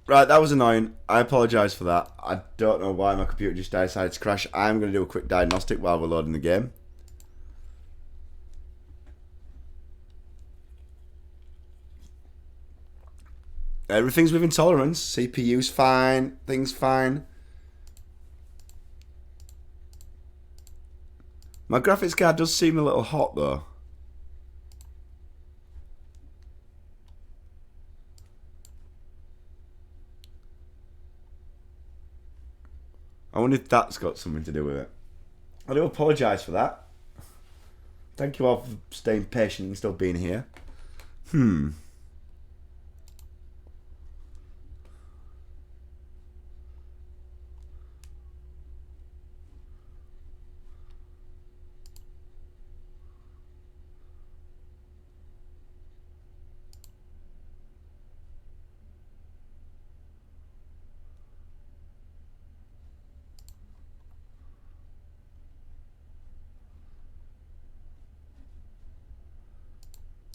Right, that was annoying. I apologise for that. I don't know why my computer just decided to crash. I'm going to do a quick diagnostic while we're loading the game. Everything's within tolerance. CPU's fine. Things fine. My graphics card does seem a little hot though. I wonder if that's got something to do with it. I do apologise for that. Thank you all for staying patient and still being here.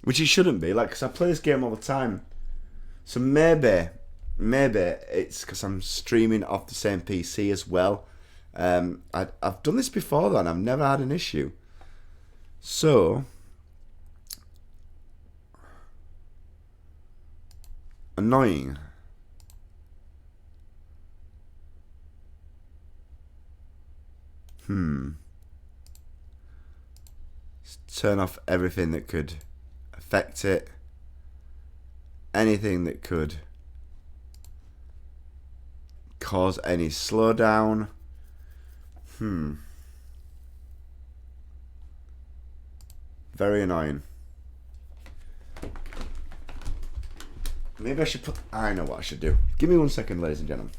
Which it shouldn't be, like, because I play this game all the time. So maybe it's because I'm streaming off the same PC as well. I've done this before though, and I've never had an issue. So annoying. Let's turn off everything that could affect it. Anything that could cause any slowdown. Very annoying. Maybe I should put... I know what I should do. Give me 1 second, ladies and gentlemen.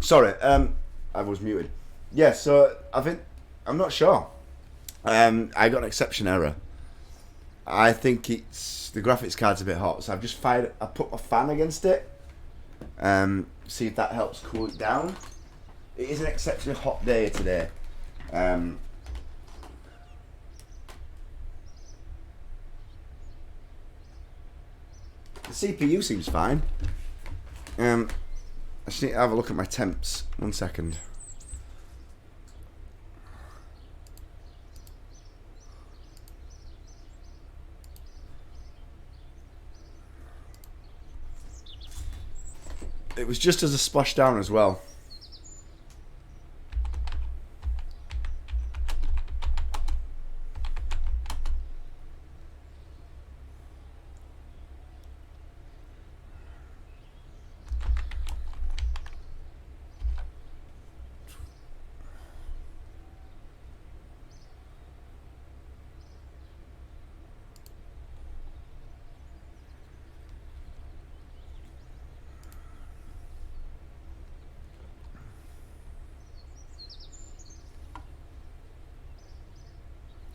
Sorry, I was muted. Yeah, so I think I'm not sure. I got an exception error. I think it's the graphics card's a bit hot, so I've just fired. I put my fan against it. See if that helps cool it down. It is an exceptionally hot day today. The CPU seems fine. I just need to have a look at my temps. 1 second. It was just as a splashdown as well.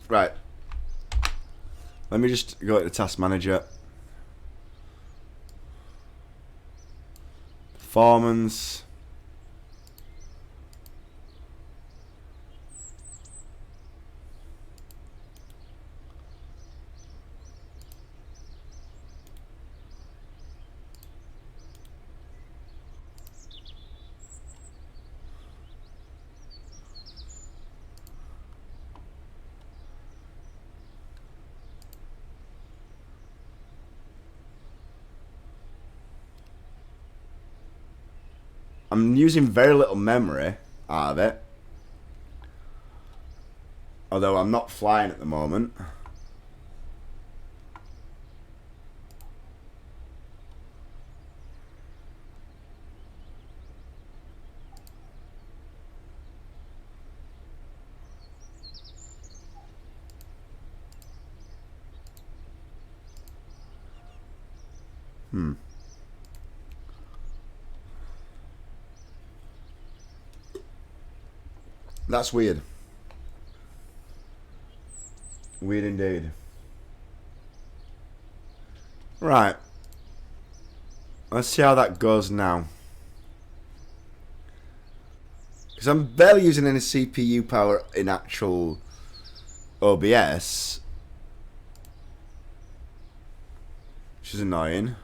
Right. Let me just go to the task manager. Performance. I'm using very little memory out of it. Although I'm not flying at the moment. That's weird. Weird indeed. Right. Let's see how that goes now. Because I'm barely using any CPU power in actual OBS. Which is annoying.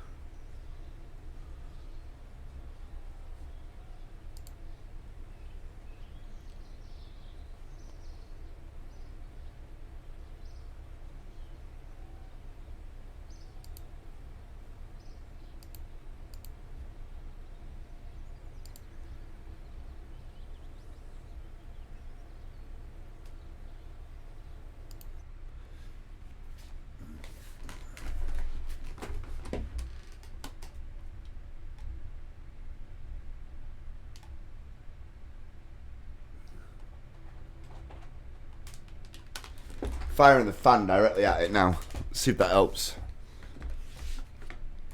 Firing the fan directly at it now. See if that helps.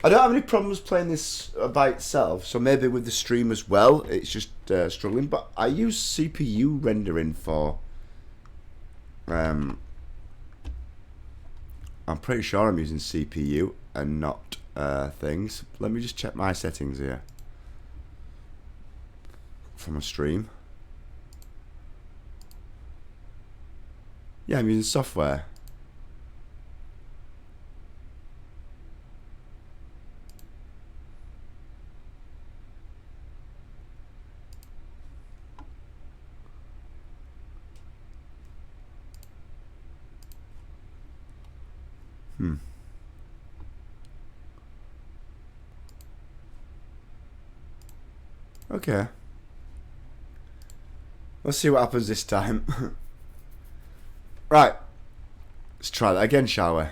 I don't have any problems playing this by itself, so maybe with the stream as well, it's just struggling. But I use CPU rendering for. I'm pretty sure I'm using CPU and not things. Let me just check my settings here from a stream. Yeah, I'm using software. Okay. Let's see what happens this time. Right. Let's try that again, shall we?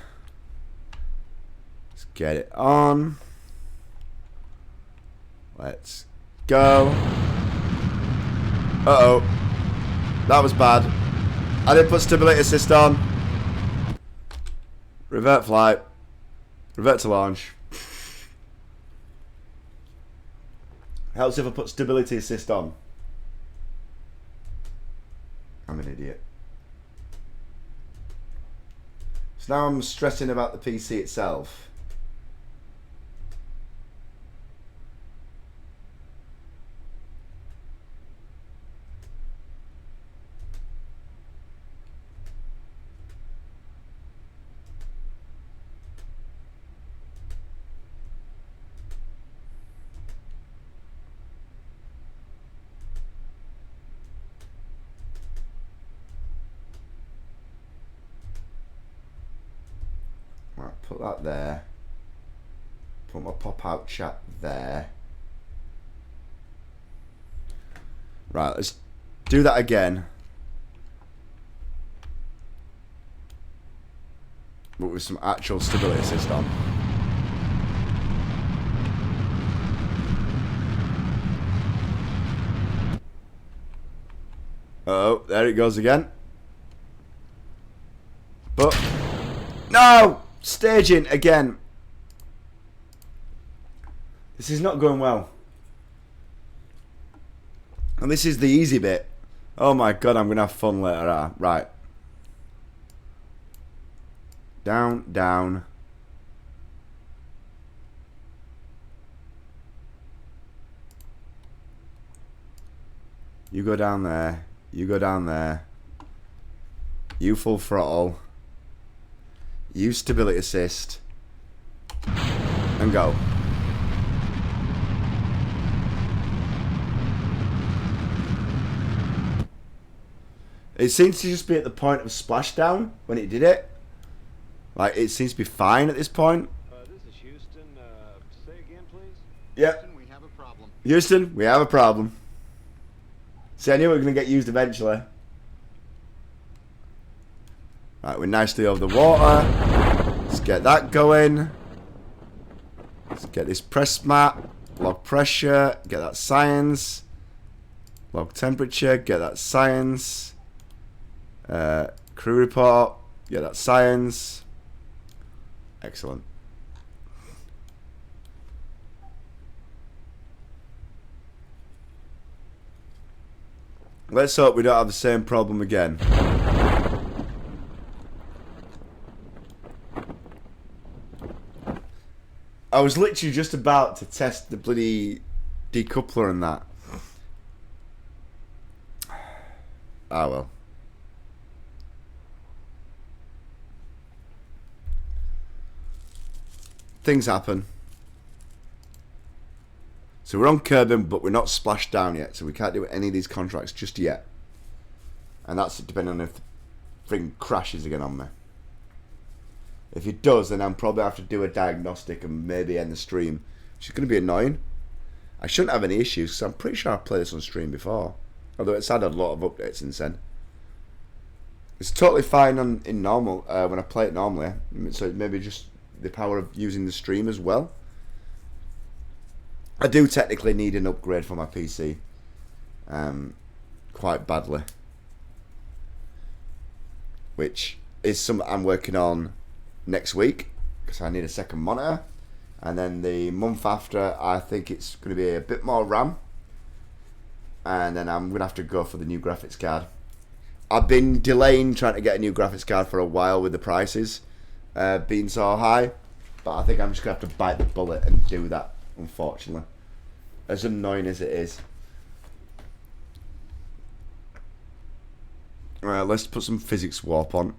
Let's get it on. Let's go. Uh-oh. That was bad. I didn't put stability assist on. Revert flight. Revert to launch. Helps if I put stability assist on. I'm an idiot. It's So now I'm stressing about the PC itself. Right, put that there. Put my pop-out chat there. Right, let's do that again. But with some actual stability assist on. Oh, there it goes again. But no! Staging again. This is not going well. And this is the easy bit. Oh my god, I'm gonna have fun later. Right. Down, down. You go down there. You go down there. You full throttle. Use stability assist. And go. It seems to just be at the point of splashdown when it did it. Like, it seems to be fine at this point. This is Houston. Say again, please. Yep. Houston, we have a problem. Houston, we have a problem. See, I knew we were going to get used eventually. Right, we're nicely over the water. Let's get that going. Let's get this press map. Log pressure. Get that science. Log temperature. Get that science. Crew report. Get that science. Excellent. Let's hope we don't have the same problem again. I was literally just about to test the bloody decoupler and that. Ah well. Things happen. So we're on Kerbal, but we're not splashed down yet, so we can't do any of these contracts just yet. And that's depending on if the thing crashes again on me. If it does, then I'm probably have to do a diagnostic and maybe end the stream, which is going to be annoying. I shouldn't have any issues, because I'm pretty sure I've played this on stream before. Although it's had a lot of updates since then. It's totally fine in normal, when I play it normally. So maybe just the power of using the stream as well. I do technically need an upgrade for my PC. Quite badly. Which is something I'm working on next week, because I need a second monitor. And then the month after, I think it's going to be a bit more RAM. And then I'm going to have to go for the new graphics card. I've been delaying trying to get a new graphics card for a while with the prices being so high. But I think I'm just going to have to bite the bullet and do that, unfortunately. As annoying as it is. Alright, let's put some physics warp on.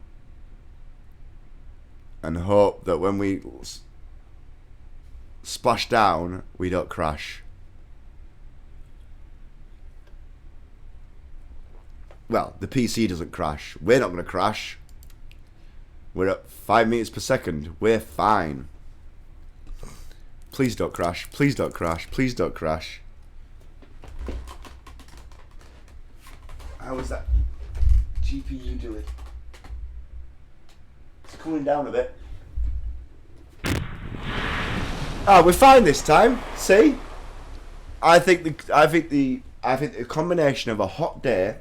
And hope that when we splash down, we don't crash. Well, the PC doesn't crash. We're not going to crash. We're at 5 meters per second. We're fine. Please don't crash. Please don't crash. Please don't crash. How is that GPU doing? It's cooling down a bit. Ah, we're fine this time. See? I think the combination of a hot day.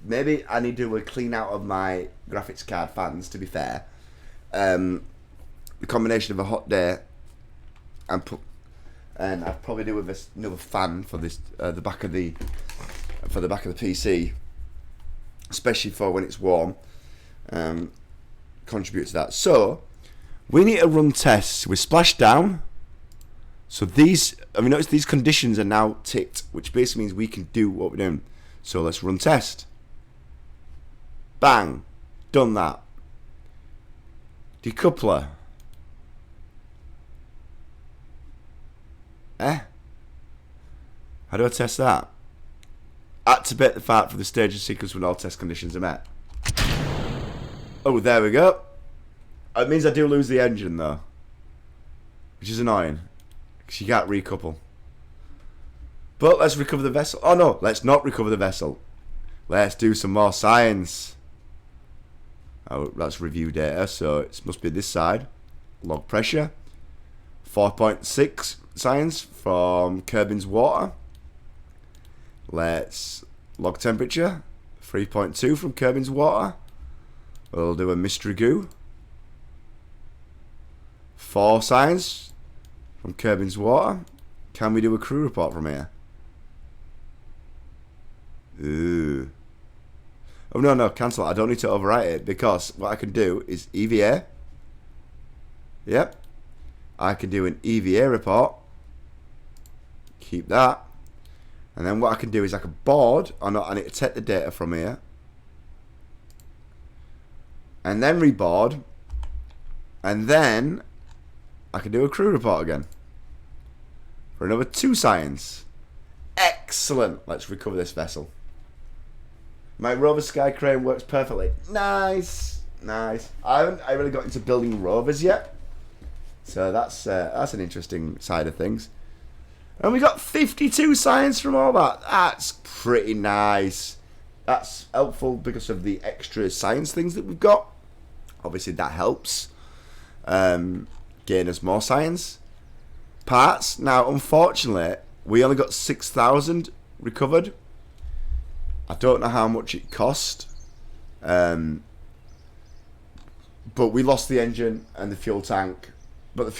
Maybe I need to do a clean out of my graphics card fans, to be fair. The combination of a hot day and I'd probably do with another fan for this the back of the PC, especially for when it's warm. contribute to that. So we need to run tests with splashdown. So these, notice these conditions are now ticked, which basically means we can do what we're doing. So let's run test. Bang, done that. Decoupler. How do I test that? Activate the part for the staging sequence when all test conditions are met. Oh, there we go. It means I do lose the engine though, which is annoying because you can't recouple. But let's recover the vessel. Oh no, let's not recover the vessel. Let's do some more science. Oh, that's review data, so it must be this side. Log pressure. 4.6 science from Kerbin's water. Let's log temperature. 3.2 from Kerbin's water. We'll do a mystery goo. 4 science from Kerbin's water. Can we do a crew report from here? Ooh. Oh no, cancel. I don't need to overwrite it because what I can do is EVA. Yep. I can do an EVA report. Keep that. And then what I can do is I can board. Oh no, I need to take the data from here. And then reboard. And then I can do a crew report again. For another 2 science. Excellent. Let's recover this vessel. My rover sky crane works perfectly. Nice. Nice. I haven't really got into building rovers yet. So that's an interesting side of things. And we got 52 science from all that. That's pretty nice. That's helpful because of the extra science things that we've got. Obviously that helps. Gain us more science. Parts. Now unfortunately we only got 6,000 recovered. I don't know how much it cost. But we lost the engine and the fuel tank. But the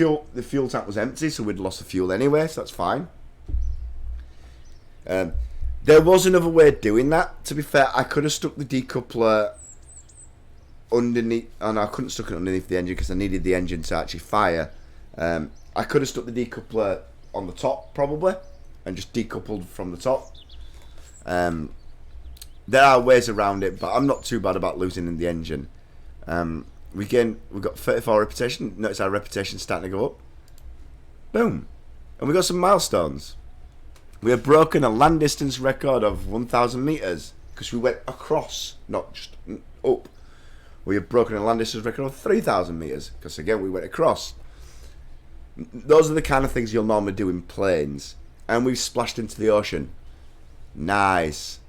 fuel tank was empty, so we'd lost the fuel anyway, so that's fine. There was another way of doing that. To be fair, I could have stuck the decoupler underneath. Oh no, I couldn't stuck it underneath the engine because I needed the engine to actually fire. I could have stuck the decoupler on the top probably, and just decoupled from the top. There are ways around it, but I'm not too bad about losing the engine. We've got 34 reputation. Notice our reputation's starting to go up. Boom. And we got some milestones. We have broken a land distance record of 1,000 meters because we went across, not just up. We have broken a land distance record of 3,000 meters because again we went across. Those are the kind of things you'll normally do in planes. And we've splashed into the ocean. Nice.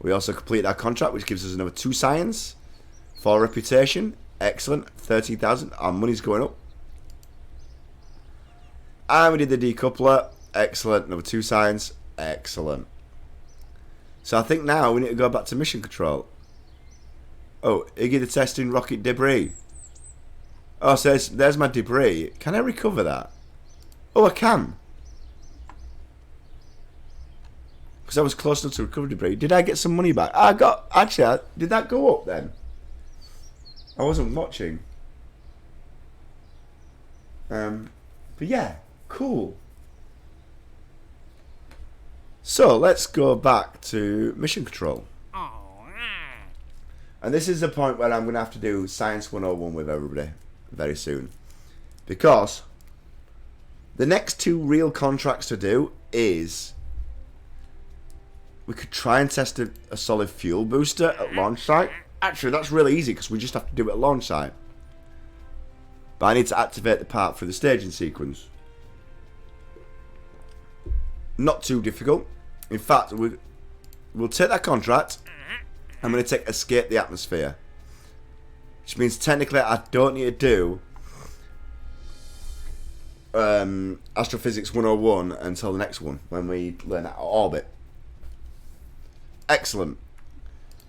We also completed our contract, which gives us another 2 science. 4 reputation. Excellent. 13,000. Our money's going up. And we did the decoupler. Excellent. Another 2 science. Excellent. So I think now we need to go back to mission control. Oh, Iggy the testing rocket debris. Oh, so there's my debris. Can I recover that? Oh, I can. Because I was close enough to recover debris. Did I get some money back? Actually, did that go up then? I wasn't watching. But yeah, cool. So let's go back to mission control. And this is the point where I'm going to have to do Science 101 with everybody very soon. Because the next 2 real contracts to do is we could try and test a solid fuel booster at launch site. Actually, that's really easy because we just have to do it at launch site. But I need to activate the part for the staging sequence. Not too difficult. In fact, we'll take that contract. I'm going to take Escape the Atmosphere. Which means technically I don't need to do Astrophysics 101 until the next one. When we learn how to orbit. Excellent.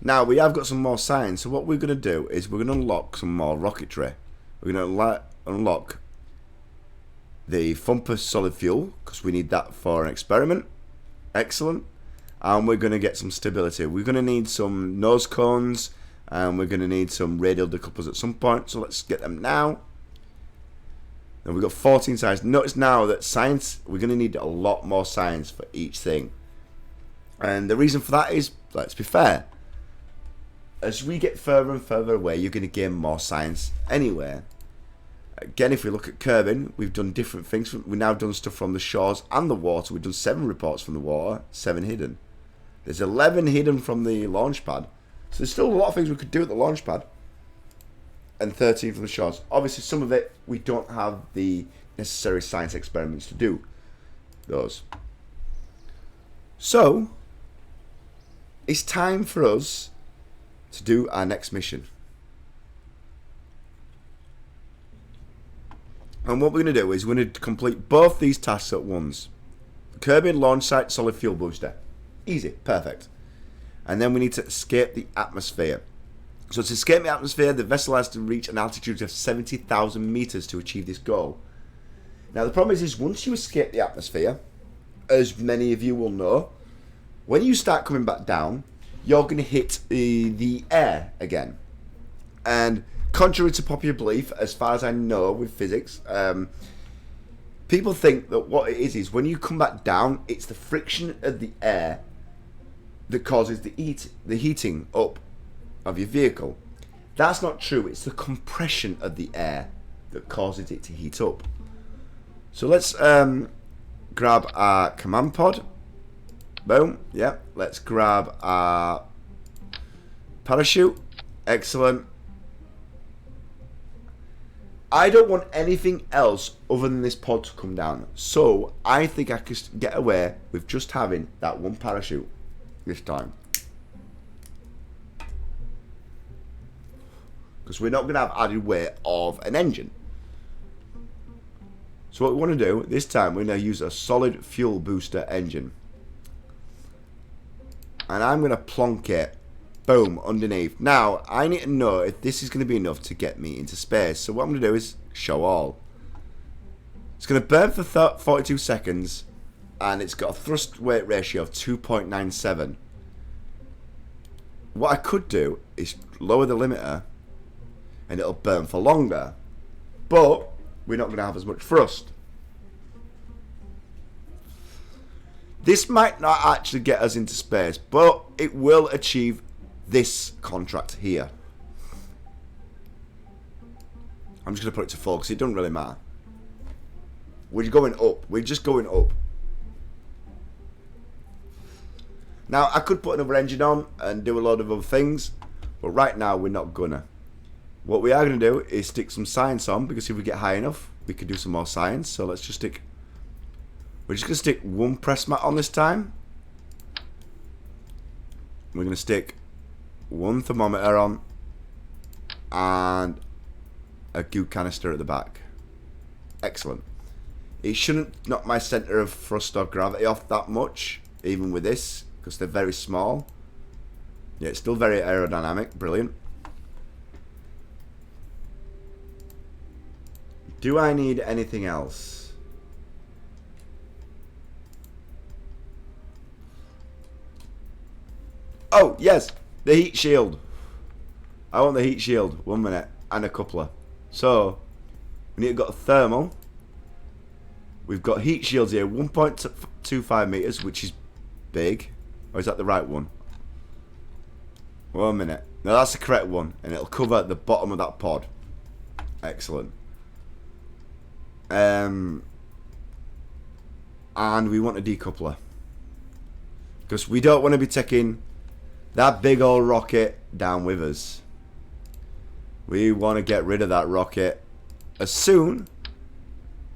Now we have got some more science, so what we're going to do is we're going to unlock some more rocketry. We're going to unlock the Thumper solid fuel, because we need that for an experiment. Excellent. And we're going to get some stability. We're going to need some nose cones And we're going to need some radial decouplers at some point. So let's get them now. And we've got 14 science. Notice now that science, we're going to need a lot more science for each thing. And the reason for that is, let's be fair, as we get further and further away, you're going to gain more science anyway. Again, if we look at Kerbal, we've done different things. We've now done stuff from the shores and the water. We've done 7 reports from the water, 7 hidden. There's 11 hidden from the launch pad. So there's still a lot of things we could do at the launch pad. And 13 from the shores. Obviously, some of it, we don't have the necessary science experiments to do those. So, it's time for us to do our next mission. And what we're going to do is we're going to complete both these tasks at once. Kerbal launch site solid fuel booster. Easy, perfect. And then we need to escape the atmosphere. So to escape the atmosphere, the vessel has to reach an altitude of 70,000 meters to achieve this goal. Now the problem is once you escape the atmosphere, as many of you will know, when you start coming back down, you're going to hit the air again. And contrary to popular belief, as far as I know with physics, people think that what it is when you come back down, it's the friction of the air that causes the heating up of your vehicle. That's not true. It's the compression of the air that causes it to heat up. So let's grab our command pod. Boom. Yeah. Let's grab our parachute. Excellent. I don't want anything else other than this pod to come down. So I think I could get away with just having that one parachute this time. Because we're not going to have added weight of an engine. So what we want to do, this time we're going to use a solid fuel booster engine. And I'm going to plonk it, boom, underneath. Now, I need to know if this is going to be enough to get me into space. So what I'm going to do is show all. It's going to burn for 42 seconds. And it's got a thrust weight ratio of 2.97. What I could do is lower the limiter. And it'll burn for longer. But we're not going to have as much thrust. This might not actually get us into space, but it will achieve this contract here. I'm just going to put it to 4 because it doesn't really matter. We're going up. We're just going up. Now, I could put another engine on and do a lot of other things, but right now we're not gonna. What we are going to do is stick some science on, because if we get high enough, we could do some more science. So let's just stick... We're just going to stick one press mat on this time. We're going to stick one thermometer on. And a goo canister at the back. Excellent. It shouldn't knock my centre of thrust or gravity off that much, even with this, because they're very small. Yeah, it's still very aerodynamic. Brilliant. Do I need anything else? Oh, yes. The heat shield. I want the heat shield. 1 minute. And a coupler. So, we need to got a thermal. We've got heat shields here. 1.25 meters, which is big. Or is that the right one? 1 minute. No, that's the correct one. And it'll cover the bottom of that pod. Excellent. And we want a decoupler, because we don't want to be taking that big old rocket down with us. We want to get rid of that rocket as soon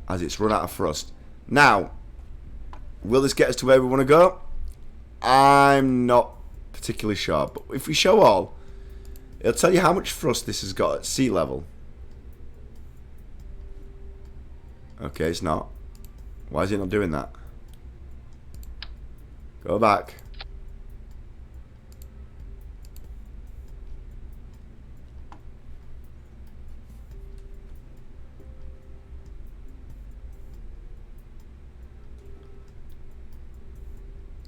as it's run out of thrust. Now, will this get us to where we want to go? I'm not particularly sure, but if we show all, it'll tell you how much thrust this has got at sea level. Okay, it's not. Why is it not doing that? Go back.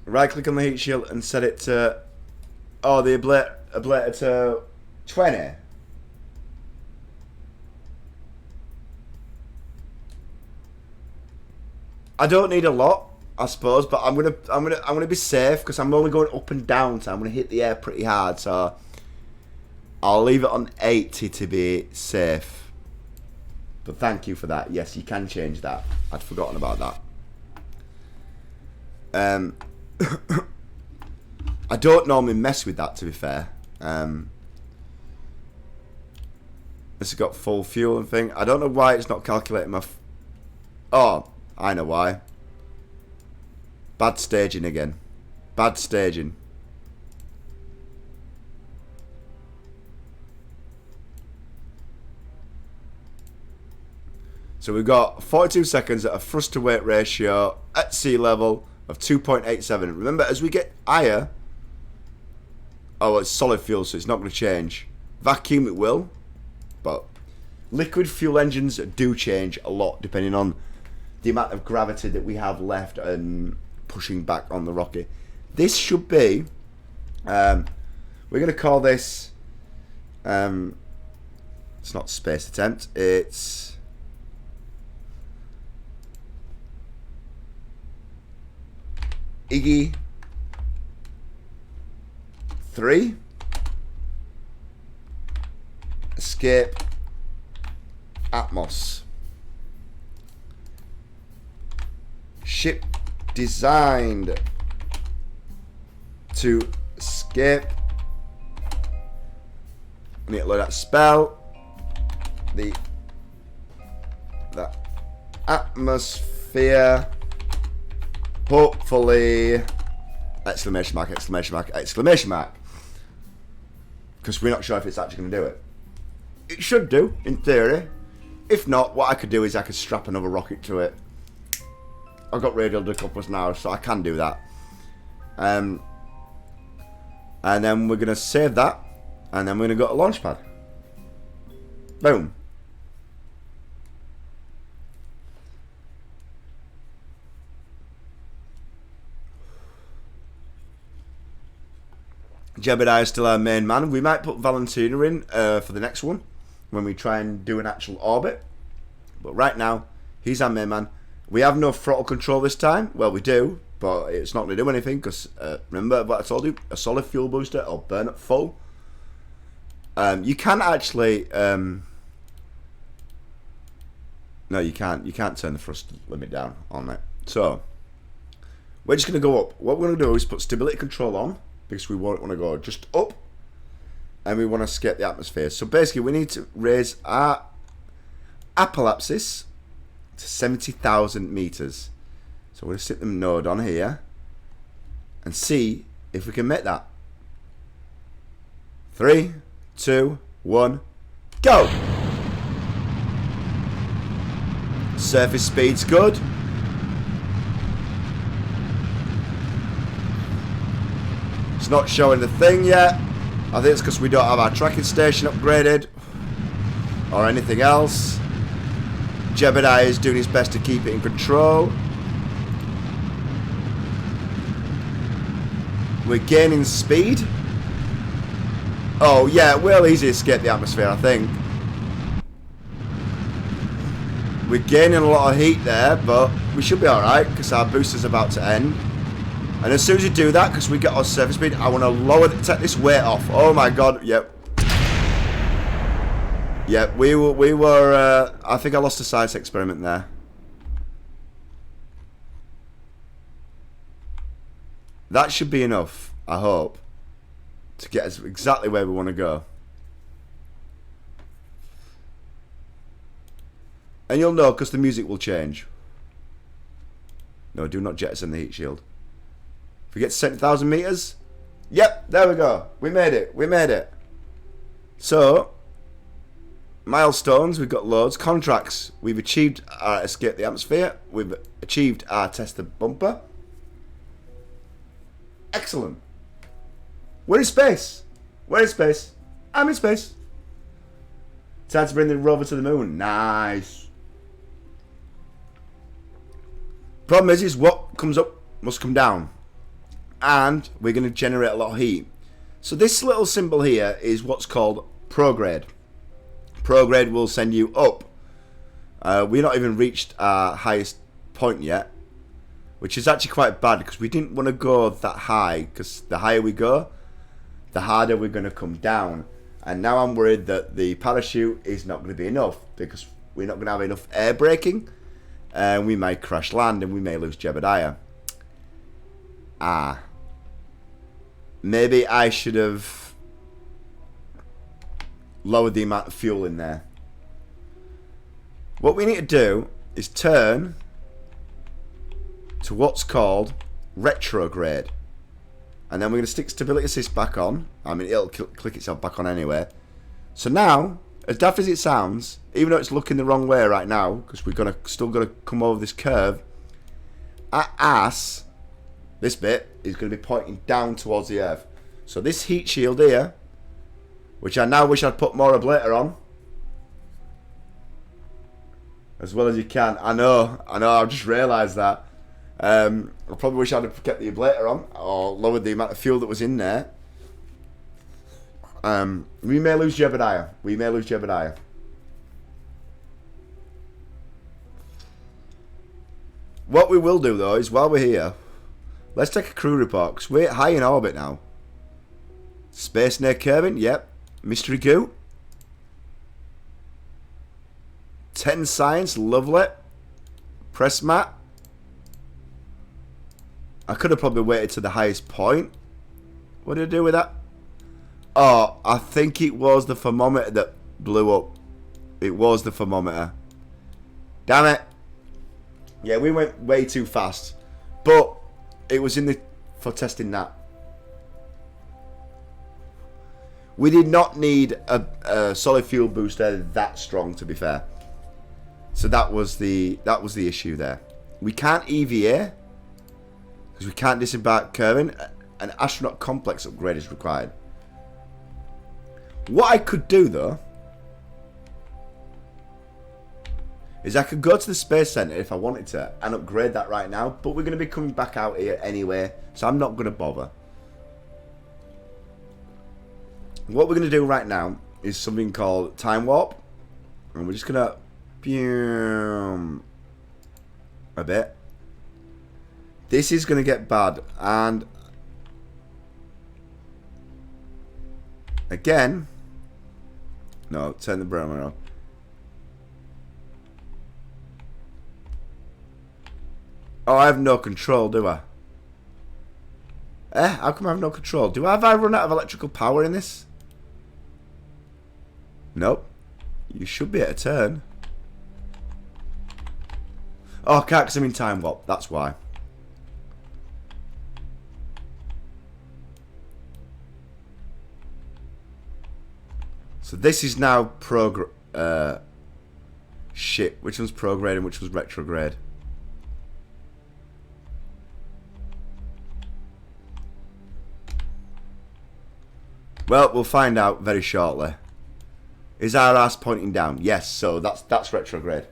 Right click on the heat shield and set it to... Oh, the ablator to 20. I don't need a lot, I suppose, but I'm gonna be safe because I'm only going up and down, so I'm gonna hit the air pretty hard. So I'll leave it on 80 to be safe. But thank you for that. Yes, you can change that. I'd forgotten about that. I don't normally mess with that, to be fair. It's got full fuel and thing. I don't know why it's not calculating my... Oh, I know why. Bad staging again. Bad staging. So we've got 42 seconds at a thrust to weight ratio at sea level of 2.87. Remember, as we get higher... Oh, it's solid fuel, so it's not going to change. Vacuum, it will. But liquid fuel engines do change a lot depending on the amount of gravity that we have left and pushing back on the rocket. This should be... we're going to call this... it's not space attempt. It's... Iggy 3 escape Atmos. Ship designed to escape. I need to learn that to spell. The atmosphere. Hopefully, exclamation mark, exclamation mark, exclamation mark. Because we're not sure if it's actually going to do it. It should do, in theory. If not, what I could do is I could strap another rocket to it. I've got radial decouplers now, so I can do that. And then we're going to save that. And then we're going to go to launch pad. Boom. Jebediah is still our main man. We might put Valentina in for the next one when we try and do an actual orbit. But right now, he's our main man. We have no throttle control this time. Well, we do, but it's not going to do anything because remember what I told you? A solid fuel booster will burn at full. You can actually... no, you can't. You can't turn the thrust limit down on it. So, we're just going to go up. What we're going to do is put stability control on, because we won't want to go just up, and we want to escape the atmosphere. So basically we need to raise our apoapsis to 70,000 meters. So we'll stick the node on here and see if we can make that. 3, 2, 1, go! Surface speed's good. It's not showing the thing yet. I think it's because we don't have our tracking station upgraded or anything else. Jebediah is doing his best to keep it in control. We're gaining speed. Oh yeah, we'll easily escape the atmosphere, I think. We're gaining a lot of heat there, but we should be alright because our booster's about to end. And as soon as you do that, because we get our surface speed, I want to take this weight off. Oh my god, yep. Yep, we were I think I lost a science experiment there. That should be enough, I hope, to get us exactly where we want to go. And you'll know because the music will change. No, do not jettison the heat shield. If we get to 70,000 meters, yep, there we go. We made it. We made it. So, milestones, we've got loads. Contracts, we've achieved our escape the atmosphere. We've achieved our tested bumper. Excellent. We're in space. We're in space. I'm in space. Time to bring the rover to the moon. Nice. Problem is what comes up must come down. And we're going to generate a lot of heat. So this little symbol here is what's called Prograde. Prograde will send you up. We've not even reached our highest point yet, which is actually quite bad because we didn't want to go that high, because the higher we go, the harder we're going to come down. And now I'm worried that the parachute is not going to be enough, because we're not going to have enough air braking, and we might crash land and we may lose Jebediah. Maybe I should have lowered the amount of fuel in there. What we need to do is turn to what's called retrograde. And then we're going to stick stability assist back on. I mean, it'll click itself back on anyway. So now, as daft as it sounds, even though it's looking the wrong way right now, because we're still going to come over this curve, our ass, this bit, is going to be pointing down towards the earth. So this heat shield here, which I now wish I'd put more ablator on, as well as you can. I know, I've just realised that. I probably wish I'd have kept the ablator on, or lowered the amount of fuel that was in there. We may lose Jebediah. What we will do though is, while we're here, let's take a crew report, because we're high in orbit now. Space near Kerbal, yep. Mystery goo. 10 science, lovely. Press mat. I could have probably waited to the highest point. What did I do with that? Oh, I think it was the thermometer that blew up. It was the thermometer. Damn it. Yeah, we went way too fast. But it was for testing that. We did not need a solid fuel booster that strong, to be fair. So that was the issue there. We can't EVA, because we can't disembark Kerbal. An astronaut complex upgrade is required. What I could do though is I could go to the space center if I wanted to and upgrade that right now, but we're going to be coming back out here anyway, so I'm not going to bother. What we're going to do right now is something called time warp, and we're just going to a bit. This is going to get bad, and again, no, turn the barometer on. Oh, I have no control, do I? How come I have no control? Have I run out of electrical power in this? Nope. You should be able to turn. Oh, I can't, because I'm in time warp. That's why. So this is now shit. Which one's prograde and which one's retrograde? Well, we'll find out very shortly. Is our ass pointing down? Yes, so that's retrograde.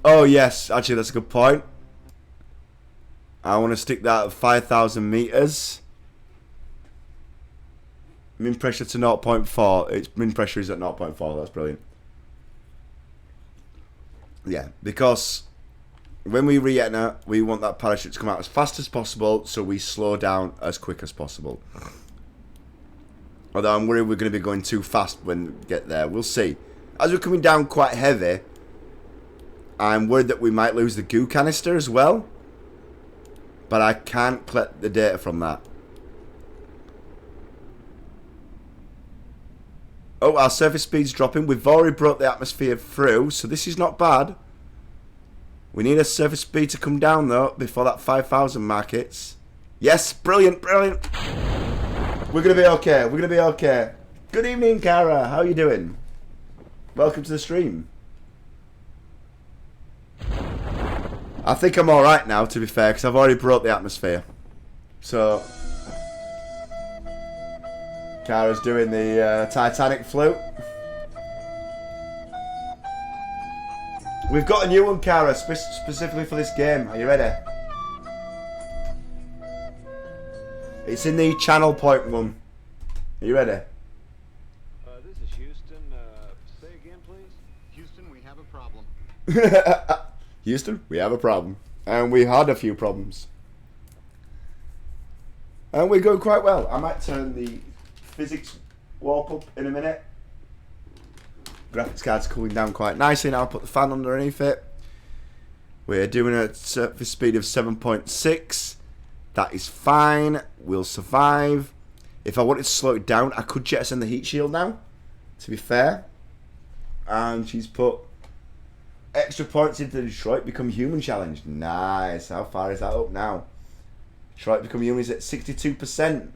Oh yes, actually that's a good point. I want to stick that at 5,000 meters. Min pressure to 0.4. Its min pressure is at 0.4. That's brilliant. Yeah, because when we re-enter, we want that parachute to come out as fast as possible, so we slow down as quick as possible. Although I'm worried we're going to be going too fast when we get there. We'll see. As we're coming down quite heavy, I'm worried that we might lose the goo canister as well. But I can't collect the data from that. Oh, our surface speed's dropping. We've already brought the atmosphere through, so this is not bad. We need a surface speed to come down though before that 5,000 mark hits. Yes, brilliant, brilliant. We're going to be okay. We're going to be okay. Good evening, Kara. How are you doing? Welcome to the stream. I think I'm alright now, to be fair, because I've already brought the atmosphere. So, Kara's doing the Titanic flute. We've got a new one, Kara, specifically for this game. Are you ready? It's in the channel point room. Are you ready? This is Houston. Say again, please. Houston, we have a problem. Houston, we have a problem. And we had a few problems. And we're going quite well. I might turn the physics warp up in a minute. Graphics card's cooling down quite nicely now. I'll put the fan underneath it. We're doing a surface speed of 7.6. That is fine. We'll survive. If I wanted to slow it down, I could jettison the heat shield now, to be fair. And she's put extra points into the Detroit Become Human challenge. Nice. How far is that up now? Detroit Become Human is at 62%.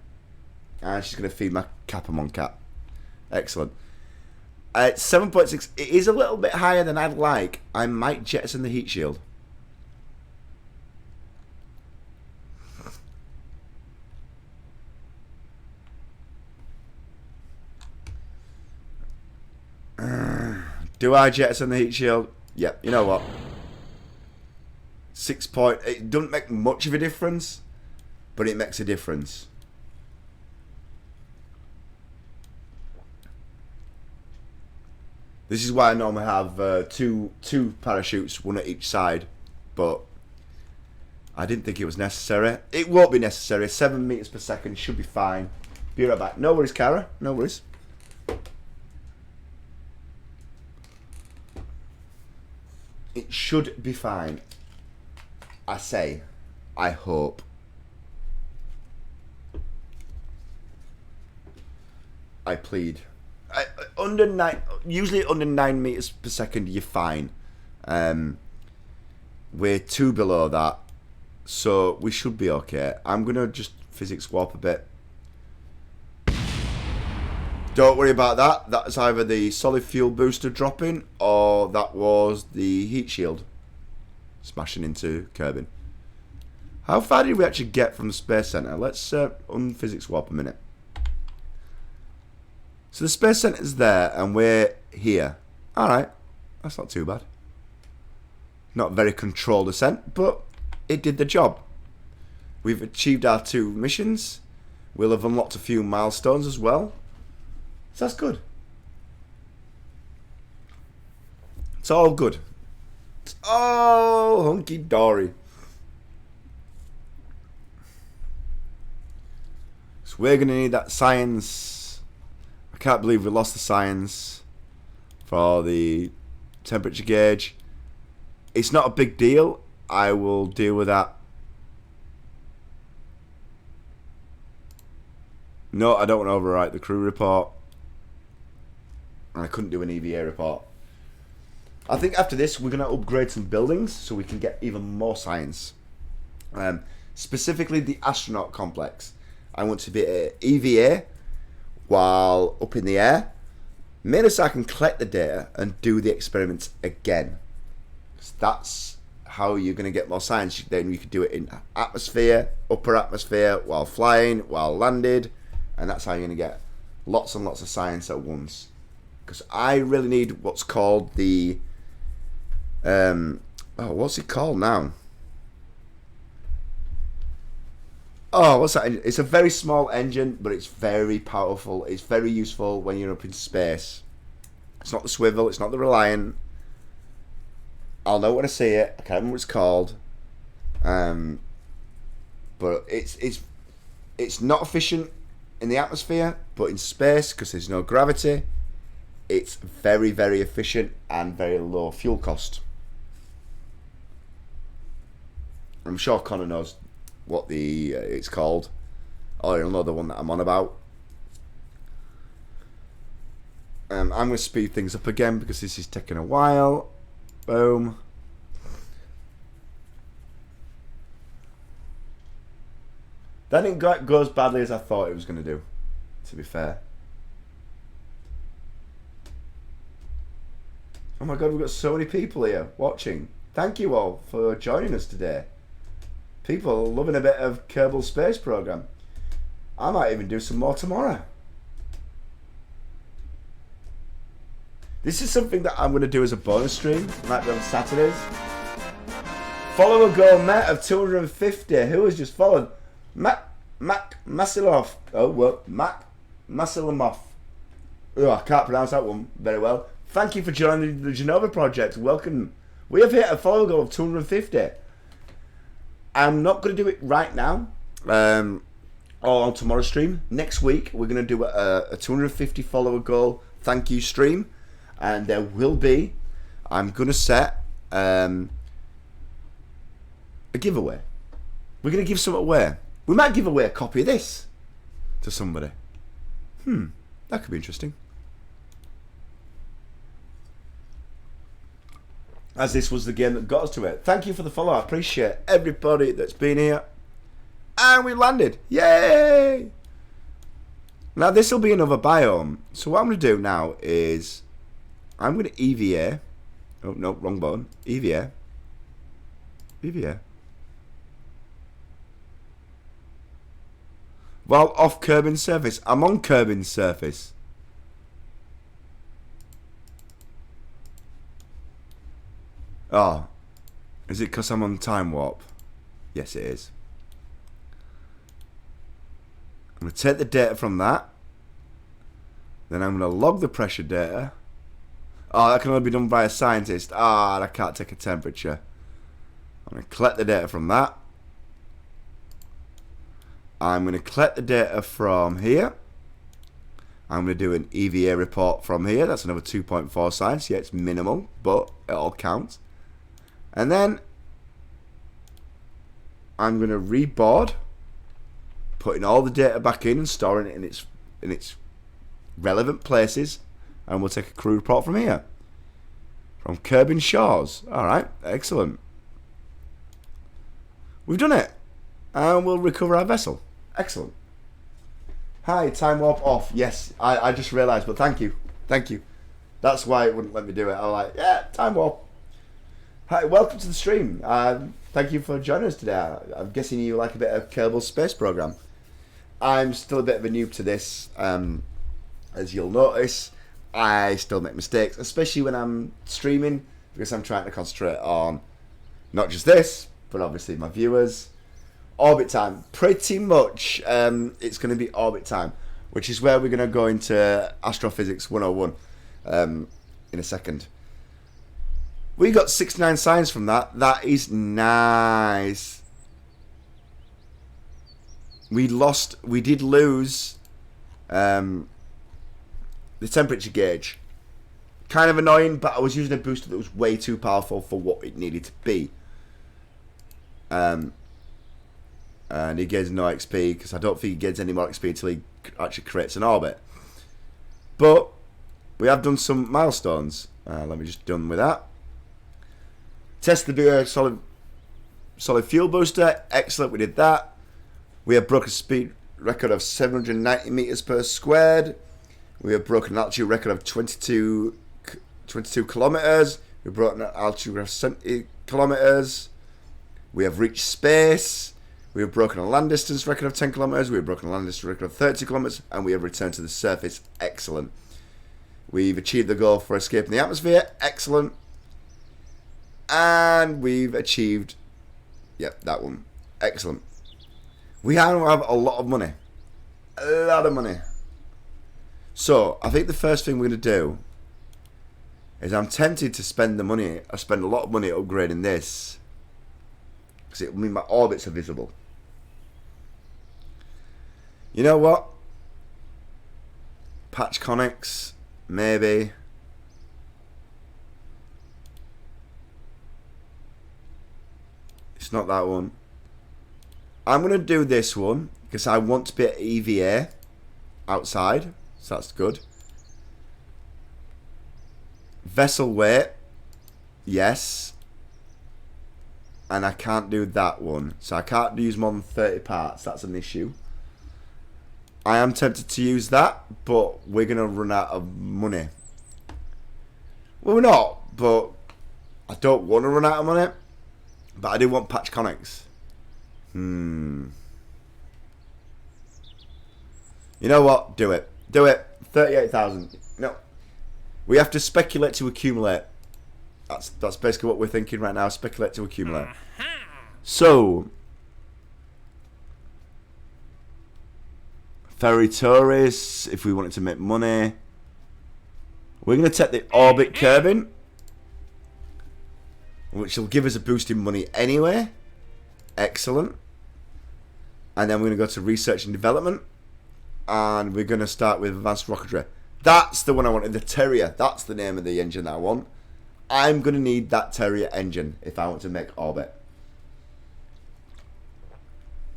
And she's going to feed my Capamon cat. Excellent. At 7.6, it is a little bit higher than I'd like. I might jettison the heat shield. Do I jettison the heat shield? Yep, you know what? 6 point. It doesn't make much of a difference, but it makes a difference. This is why I normally have two parachutes, one at each side, but I didn't think it was necessary. It won't be necessary. 7 meters per second should be fine. Be right back. No worries, Kara. No worries. It should be fine. I say. I hope. I plead. Usually under 9 meters per second, you're fine. We're 2 below that, so we should be okay. I'm gonna just physics warp a bit. Don't worry about that. That's either the solid fuel booster dropping, or that was the heat shield smashing into Kerbal. How far did we actually get from the Space Center? Let's unphysics warp a minute. So the Space Center's there, and we're here. Alright, that's not too bad. Not very controlled ascent, but it did the job. We've achieved our 2 missions. We'll have unlocked a few milestones as well. So that's good. It's all good. It's all hunky-dory. So we're going to need that science. I can't believe we lost the science for the temperature gauge. It's not a big deal. I will deal with that. No, I don't want to overwrite the crew report. And I couldn't do an EVA report. I think after this, we're going to upgrade some buildings so we can get even more science. Specifically, the astronaut complex. I want to be an EVA while up in the air. Mainly so I can collect the data and do the experiments again. So that's how you're going to get more science. Then you can do it in atmosphere, upper atmosphere, while flying, while landed. And that's how you're going to get lots and lots of science at once. Because I really need what's called the... what's it called now? Oh, what's that? It's a very small engine, but it's very powerful. It's very useful when you're up in space. It's not the swivel. It's not the Reliant. I'll know when I see it. I can't remember what it's called. But it's not efficient in the atmosphere, but in space, because there's no gravity, it's very, very efficient and very low fuel cost. I'm sure Connor knows what it's called, or he'll know the one that I'm on about. I'm going to speed things up again because this is taking a while. Boom. That didn't go as badly as I thought it was going to do, to be fair. Oh my god, we've got so many people here watching. Thank you all for joining us today. People are loving a bit of Kerbal Space Program. I might even do some more tomorrow. This is something that I'm going to do as a bonus stream. Might be on Saturdays. Follow a goal Matt of 250. Who has just followed? Matt, Mac Masilov. Oh, well, Mac Masilamov. Oh, I can't pronounce that one very well. Thank you for joining the Genova Project. Welcome. We have hit a follow goal of 250. I'm not going to do it right now. Or on tomorrow's stream. Next week, we're going to do a 250 follower goal thank you stream. And there will be, I'm going to set a giveaway. We're going to give something away. We might give away a copy of this to somebody. That could be interesting. As this was the game that got us to it. Thank you for the follow. I appreciate everybody that's been here. And we landed. Yay! Now this will be another biome. So what I'm going to do now is I'm going to EVA. Oh, no, wrong button. EVA. EVA. While off Kerbin's surface. I'm on Kerbin's surface. Oh. Is it because I'm on time warp? Yes, it is. I'm going to take the data from that. Then I'm going to log the pressure data. Oh, that can only be done by a scientist. Ah, I can't take a temperature. I'm going to collect the data from that. I'm going to collect the data from here. I'm going to do an EVA report from here. That's another 2.4 science. Yeah, it's minimal, but it all counts. And then I'm going to reboard, putting all the data back in and storing it in its relevant places. And we'll take a crew report from here. From Kerbin Shores. Alright, excellent. We've done it. And we'll recover our vessel. Excellent. Hi, time warp off. Yes, I just realised, but thank you. Thank you. That's why it wouldn't let me do it. I was like, yeah, time warp. Hi, welcome to the stream. Thank you for joining us today. I'm guessing you like a bit of Kerbal Space Program. I'm still a bit of a noob to this. As you'll notice, I still make mistakes, especially when I'm streaming, because I'm trying to concentrate on not just this, but obviously my viewers. Orbit time. Pretty much it's going to be orbit time, which is where we're going to go into Astrophysics 101 in a second. We got 69 science from that. That is nice. We did lose the temperature gauge. Kind of annoying, but I was using a booster that was way too powerful for what it needed to be. And he gets no XP, because I don't think he gets any more XP until he actually creates an orbit. But we have done some milestones. Let me just done with that. Test the solid fuel booster. Excellent, we did that. We have broken a speed record of 790 meters per squared. We have broken an altitude record of 22 kilometers. We've broken an altitude record of 70 kilometers. We have reached space. We have broken a land distance record of 10 kilometers. We have broken a land distance record of 30 kilometers. And we have returned to the surface. Excellent. We've achieved the goal for escaping the atmosphere. Excellent. And we've achieved... Yep, that one. Excellent. We have a lot of money. A lot of money. So, I think the first thing we're going to do is I'm tempted to spend the money. I spend a lot of money upgrading this, because it will mean my orbits are visible. You know what? Patch Connects, maybe. It's not that one. I'm going to do this one, because I want to be at EVA outside, so that's good. Vessel weight, yes. And I can't do that one, so I can't use more than 30 parts. That's an issue. I am tempted to use that, but we're going to run out of money. Well, we're not, but I don't want to run out of money. But I do want patch connects. You know what? Do it. Do it. 38,000. No. We have to speculate to accumulate. That's basically what we're thinking right now. Speculate to accumulate. So, ferry tourists, if we wanted to make money. We're going to take the orbit kerbing, which will give us a boost in money anyway. Excellent. And then we're going to go to research and development. And we're going to start with advanced rocketry. That's the one I wanted, the Terrier. That's the name of the engine that I want. I'm going to need that Terrier engine if I want to make orbit.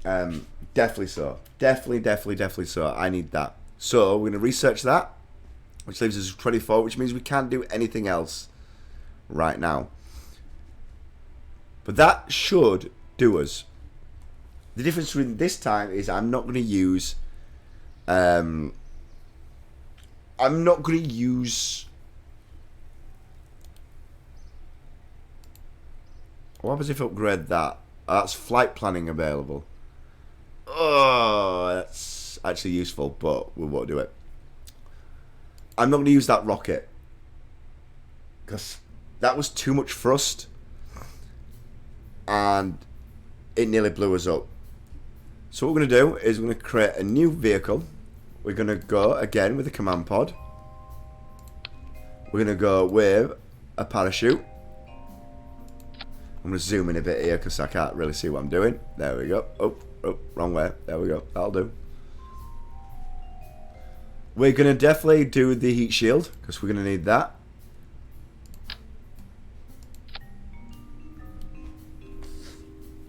Definitely so. Definitely so. I need that. So we're going to research that, which leaves us 24, which means we can't do anything else right now. But that should do us. The difference between this time is I'm not going to use... what happens if I upgrade that? That's flight planning available. Oh, that's actually useful, but we won't do it. I'm not going to use that rocket, because that was too much thrust, and it nearly blew us up. So what we're going to do is we're going to create a new vehicle. We're going to go again with the command pod. We're going to go with a parachute. I'm going to zoom in a bit here because I can't really see what I'm doing. There we go. Oh, wrong way. There we go. That'll do. We're going to definitely do the heat shield because we're going to need that.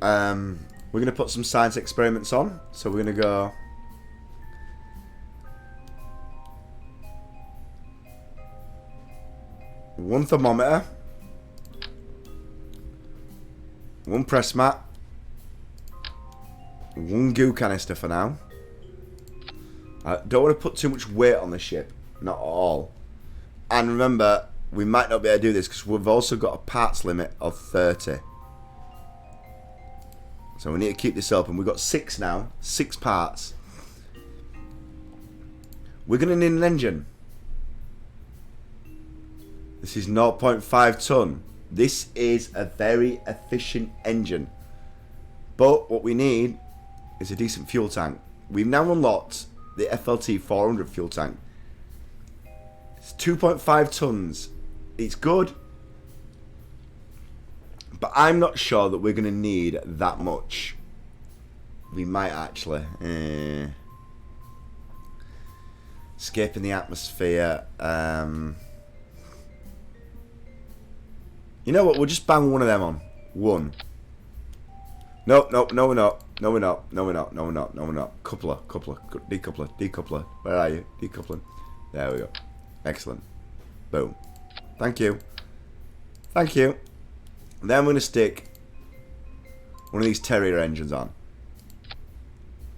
We're going to put some science experiments on. So we're going to go... one thermometer. One press mat. One goo canister for now. I don't want to put too much weight on the ship. Not at all. And remember, we might not be able to do this because we've also got a parts limit of 30. So we need to keep this open. We've got 6 now. 6 parts. We're going to need an engine. This is 0.5 ton. This is a very efficient engine. But what we need is a decent fuel tank. We've now unlocked the FLT 400 fuel tank. It's 2.5 tons. It's good. But I'm not sure that we're going to need that much. We might actually. Escaping the atmosphere. You know what? We'll just bang one of them on. One. No, we're not. No, we're not. Coupler. Decoupler. Where are you? Decoupling. There we go. Excellent. Boom. Thank you. Then I'm going to stick one of these Terrier engines on.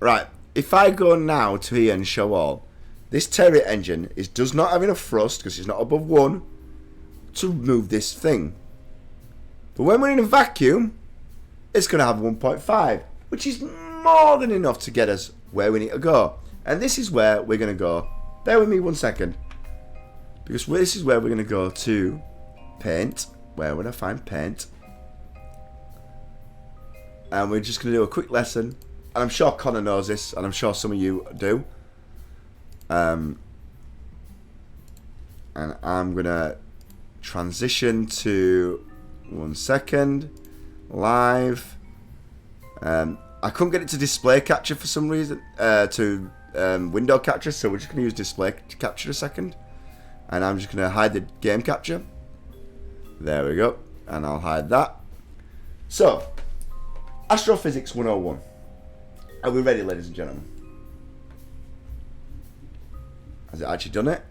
Right. If I go now to here and show all, this Terrier engine does not have enough thrust because it's not above 1 to move this thing. But when we're in a vacuum, it's going to have 1.5, which is more than enough to get us where we need to go. And this is where we're going to go. Bear with me 1 second. Because this is where we're going to go to paint. Where would I find paint? And we're just going to do a quick lesson. And I'm sure Connor knows this, and I'm sure some of you do. And I'm going to transition to... 1 second. Live. I couldn't get it to display capture for some reason. To window capture. So we're just going to use display capture a second. And I'm just going to hide the game capture. There we go. And I'll hide that. So. Astrophysics 101. Are we ready, ladies and gentlemen? Has it actually done it?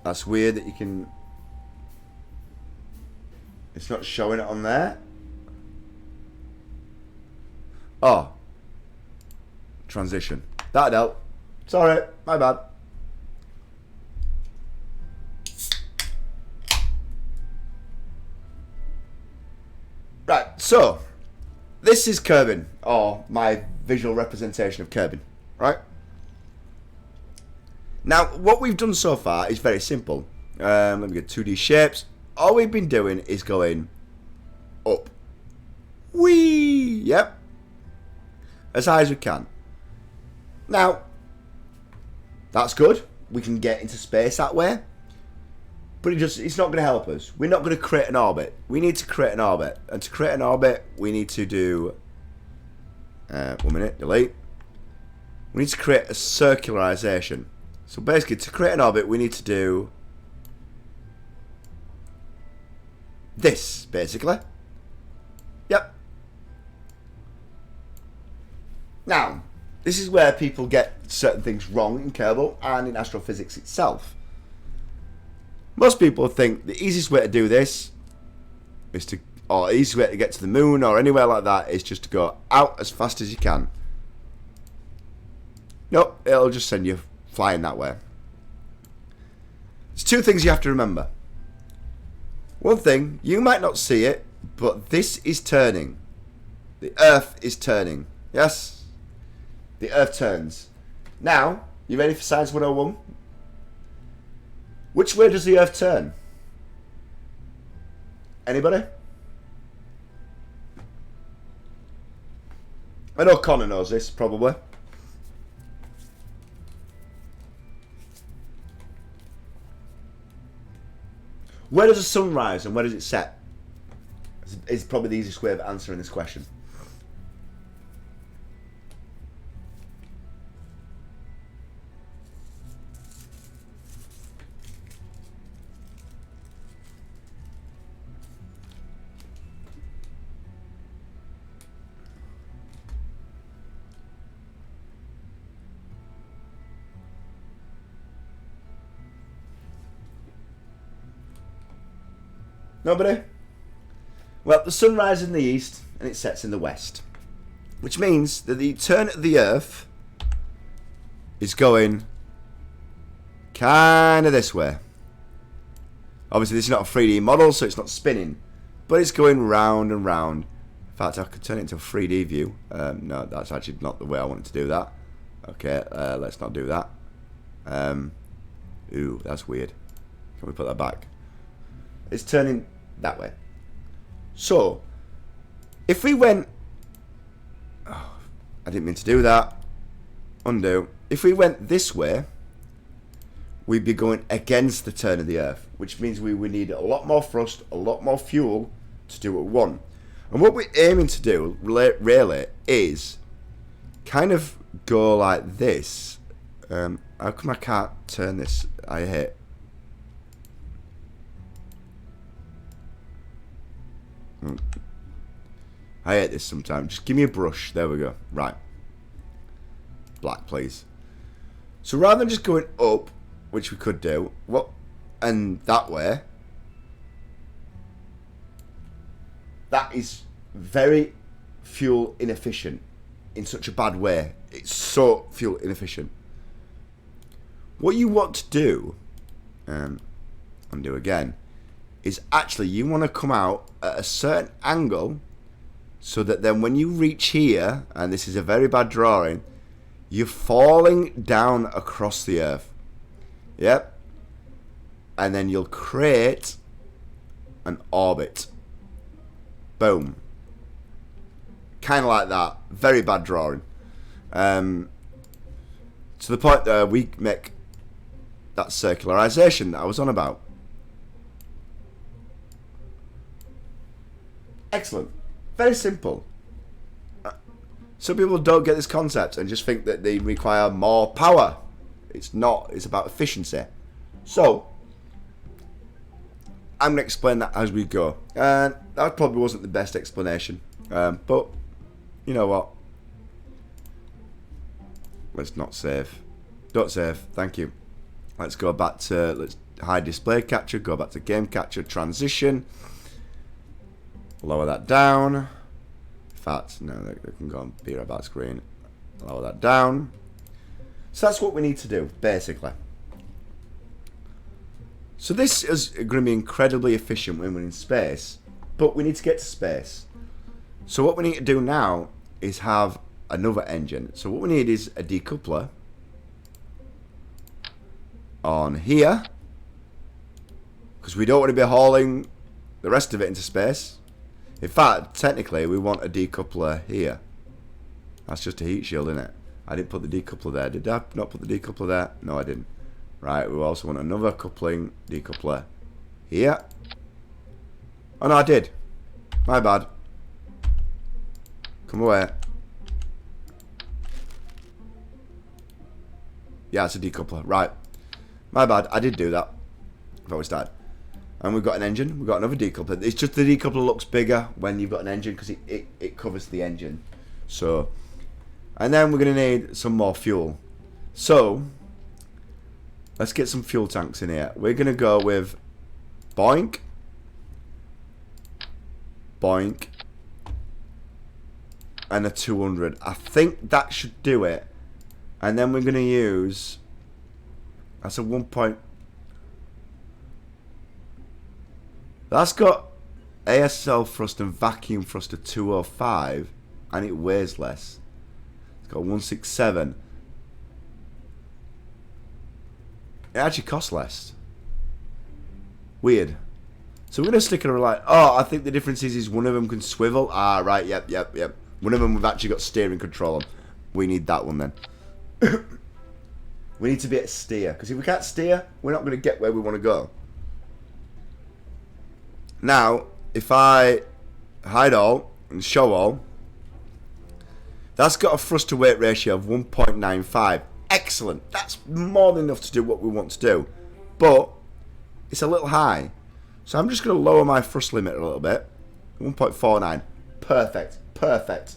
That's weird that you can... It's not showing it on there. Oh. Transition. That'd help. Sorry, my bad. Right, so. This is Kerbin, or my visual representation of Kerbin, right? Now, what we've done so far is very simple. Let me get 2D shapes. All we've been doing is going up. Whee! Yep. As high as we can. Now, that's good. We can get into space that way. But it's not going to help us. We're not going to create an orbit. We need to create an orbit. And to create an orbit, we need to do... 1 minute, delete. We need to create a circularization. So basically, to create an orbit, we need to do... this, basically. Yep. Now, this is where people get certain things wrong in Kerbal and in astrophysics itself. Most people think the easiest way to do this is to, or the easiest way to get to the moon or anywhere like that is just to go out as fast as you can. Nope, it'll just send you flying that way. There's two things you have to remember. One thing, you might not see it, but this is turning. The Earth is turning. Yes? The Earth turns. Now, you ready for Science 101? Which way does the Earth turn? Anybody? I know Connor knows this, probably. Where does the sun rise and where does it set? Is probably the easiest way of answering this question. Nobody? Well, the sun rises in the east and it sets in the west. Which means that the turn of the Earth is going kind of this way. Obviously, this is not a 3D model, so it's not spinning. But it's going round and round. In fact, I could turn it into a 3D view. No, that's actually not the way I wanted to do that. Okay, let's not do that. Ooh, that's weird. Can we put that back? It's turning that way. So, if we went... oh, I didn't mean to do that. Undo. If we went this way, we'd be going against the turn of the Earth, which means we would need a lot more thrust, a lot more fuel to do what we want. And what we're aiming to do, really, is kind of go like this. How come I can't turn this? I hate... I hate this sometimes. Just give me a brush. There we go. Right. Black, please. So rather than just going up, which we could do, and that way, that is very fuel inefficient in such a bad way. It's so fuel inefficient. What you want to do, undo again, is actually you want to come out at a certain angle so that then when you reach here, and this is a very bad drawing, you're falling down across the Earth. Yep. And then you'll create an orbit. Boom. Kind of like that. Very bad drawing. To the point that we make that circularization that I was on about. Excellent. Very simple. Some people don't get this concept and just think that they require more power. It's not. It's about efficiency. So, I'm going to explain that as we go. And that probably wasn't the best explanation. But, you know what? Let's not save. Don't save. Thank you. Let's go back to... let's hide display capture. Go back to game capture. Transition. Lower that down. In fact, no, they can go and be about screen. Lower that down. So that's what we need to do, basically. So this is going to be incredibly efficient when we're in space, but we need to get to space. So what we need to do now is have another engine. So what we need is a decoupler on here, because we don't want to be hauling the rest of it into space. In fact, technically, we want a decoupler here. That's just a heat shield, isn't it? I didn't put the decoupler there. Did I not put the decoupler there? No, I didn't. Right, we also want another coupling decoupler here. Oh, no, I did. My bad. Come away. Yeah, it's a decoupler. Right. My bad. I did do that. Before we started. And we've got an engine. We've got another decoupler. It's just the decoupler looks bigger when you've got an engine because it covers the engine. So, and then we're going to need some more fuel. So, let's get some fuel tanks in here. We're going to go with boink, boink, and a 200. I think that should do it. And then we're going to use, that's a 1 point. That's got ASL thrust and vacuum thrust of 205, and it weighs less. It's got 167. It actually costs less. Weird. So we're going to stick it like, oh, I think the difference is one of them can swivel. Ah, right, yep. One of them we've actually got steering control on. We need that one then. We need to be able to steer, because if we can't steer, we're not going to get where we want to go. Now, if I hide all and show all, that's got a thrust to weight ratio of 1.95. Excellent. That's more than enough to do what we want to do. But it's a little high. So I'm just going to lower my thrust limit a little bit. 1.49. Perfect. Perfect.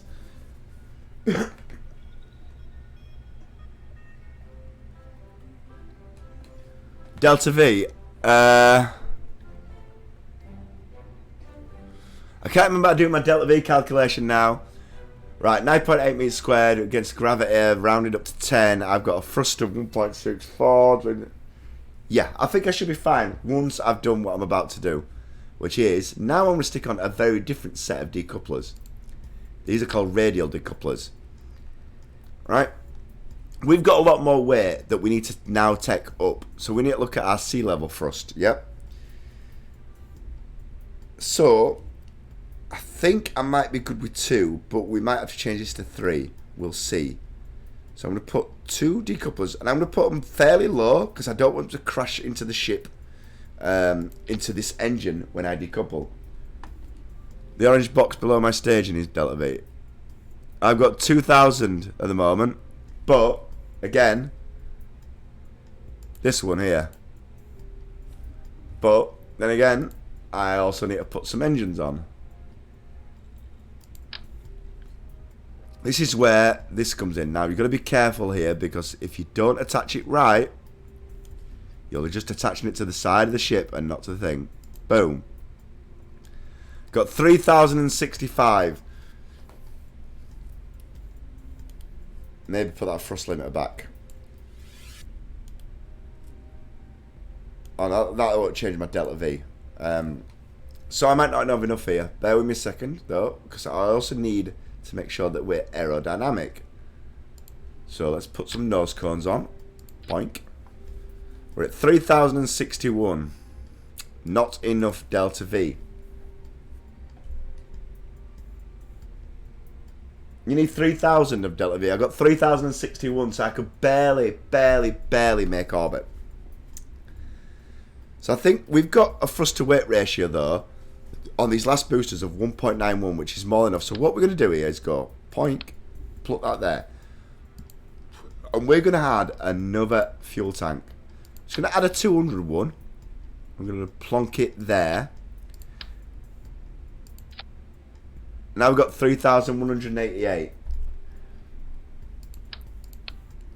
Delta V. I can't remember doing my Delta V calculation now. Right, 9.8 meters squared against gravity, rounded up to 10. I've got a thrust of 1.64. Yeah, I think I should be fine once I've done what I'm about to do. Which is, now I'm going to stick on a very different set of decouplers. These are called radial decouplers. Right? We've got a lot more weight that we need to now take up. So we need to look at our sea level thrust. Yep. So, I think I might be good with 2, but we might have to change this to 3. We'll see. So I'm going to put 2 decouplers, and I'm going to put them fairly low because I don't want them to crash into the ship, into this engine when I decouple. The orange box below my staging is Delta V. I've got 2,000 at the moment, but again, this one here. But then again, I also need to put some engines on. This is where this comes in. Now, you've got to be careful here, because if you don't attach it right, you'll be just attaching it to the side of the ship and not to the thing. Boom. Got 3,065. Maybe put that thrust limiter back. Oh, no, that won't change my Delta V. So I might not have enough here. Bear with me a second, though, because I also need to make sure that we're aerodynamic. So let's put some nose cones on. Boink. We're at 3,061. Not enough Delta V. You need 3,000 of Delta V. I got 3,061, so I could barely make orbit. So I think we've got a thrust to weight ratio, though, on these last boosters of 1.91, which is more than enough. So what we're going to do here is go point, plug that there, and we're going to add another fuel tank. Just going to add a 200 one. I'm going to plonk it there. Now we've got 3,188.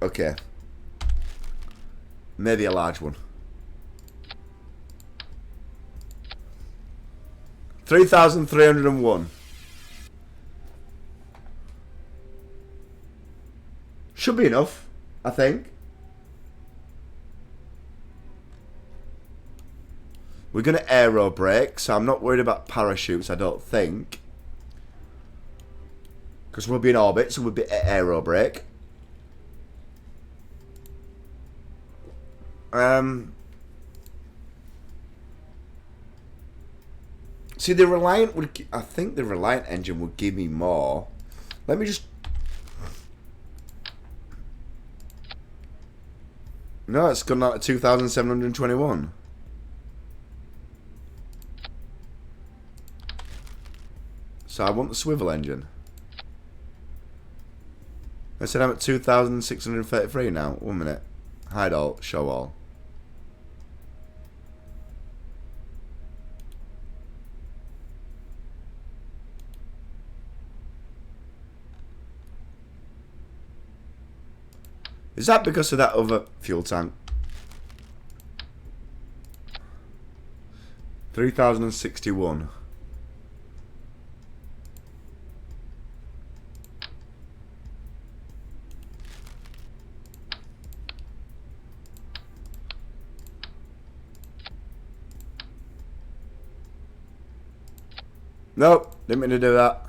Okay. Maybe a large one. 3,301. Should be enough, I think. We're going to aero brake, so I'm not worried about parachutes, I don't think. Because we'll be in orbit, so we'll be aero brake. See, the Reliant would... I think the Reliant engine would give me more. Let me just... No, it's gone out to 2,721. So I want the swivel engine. I said I'm at 2,633 now. 1 minute. Hide all, show all. Is that because of that other fuel tank? 3,061. Nope, didn't mean to do that.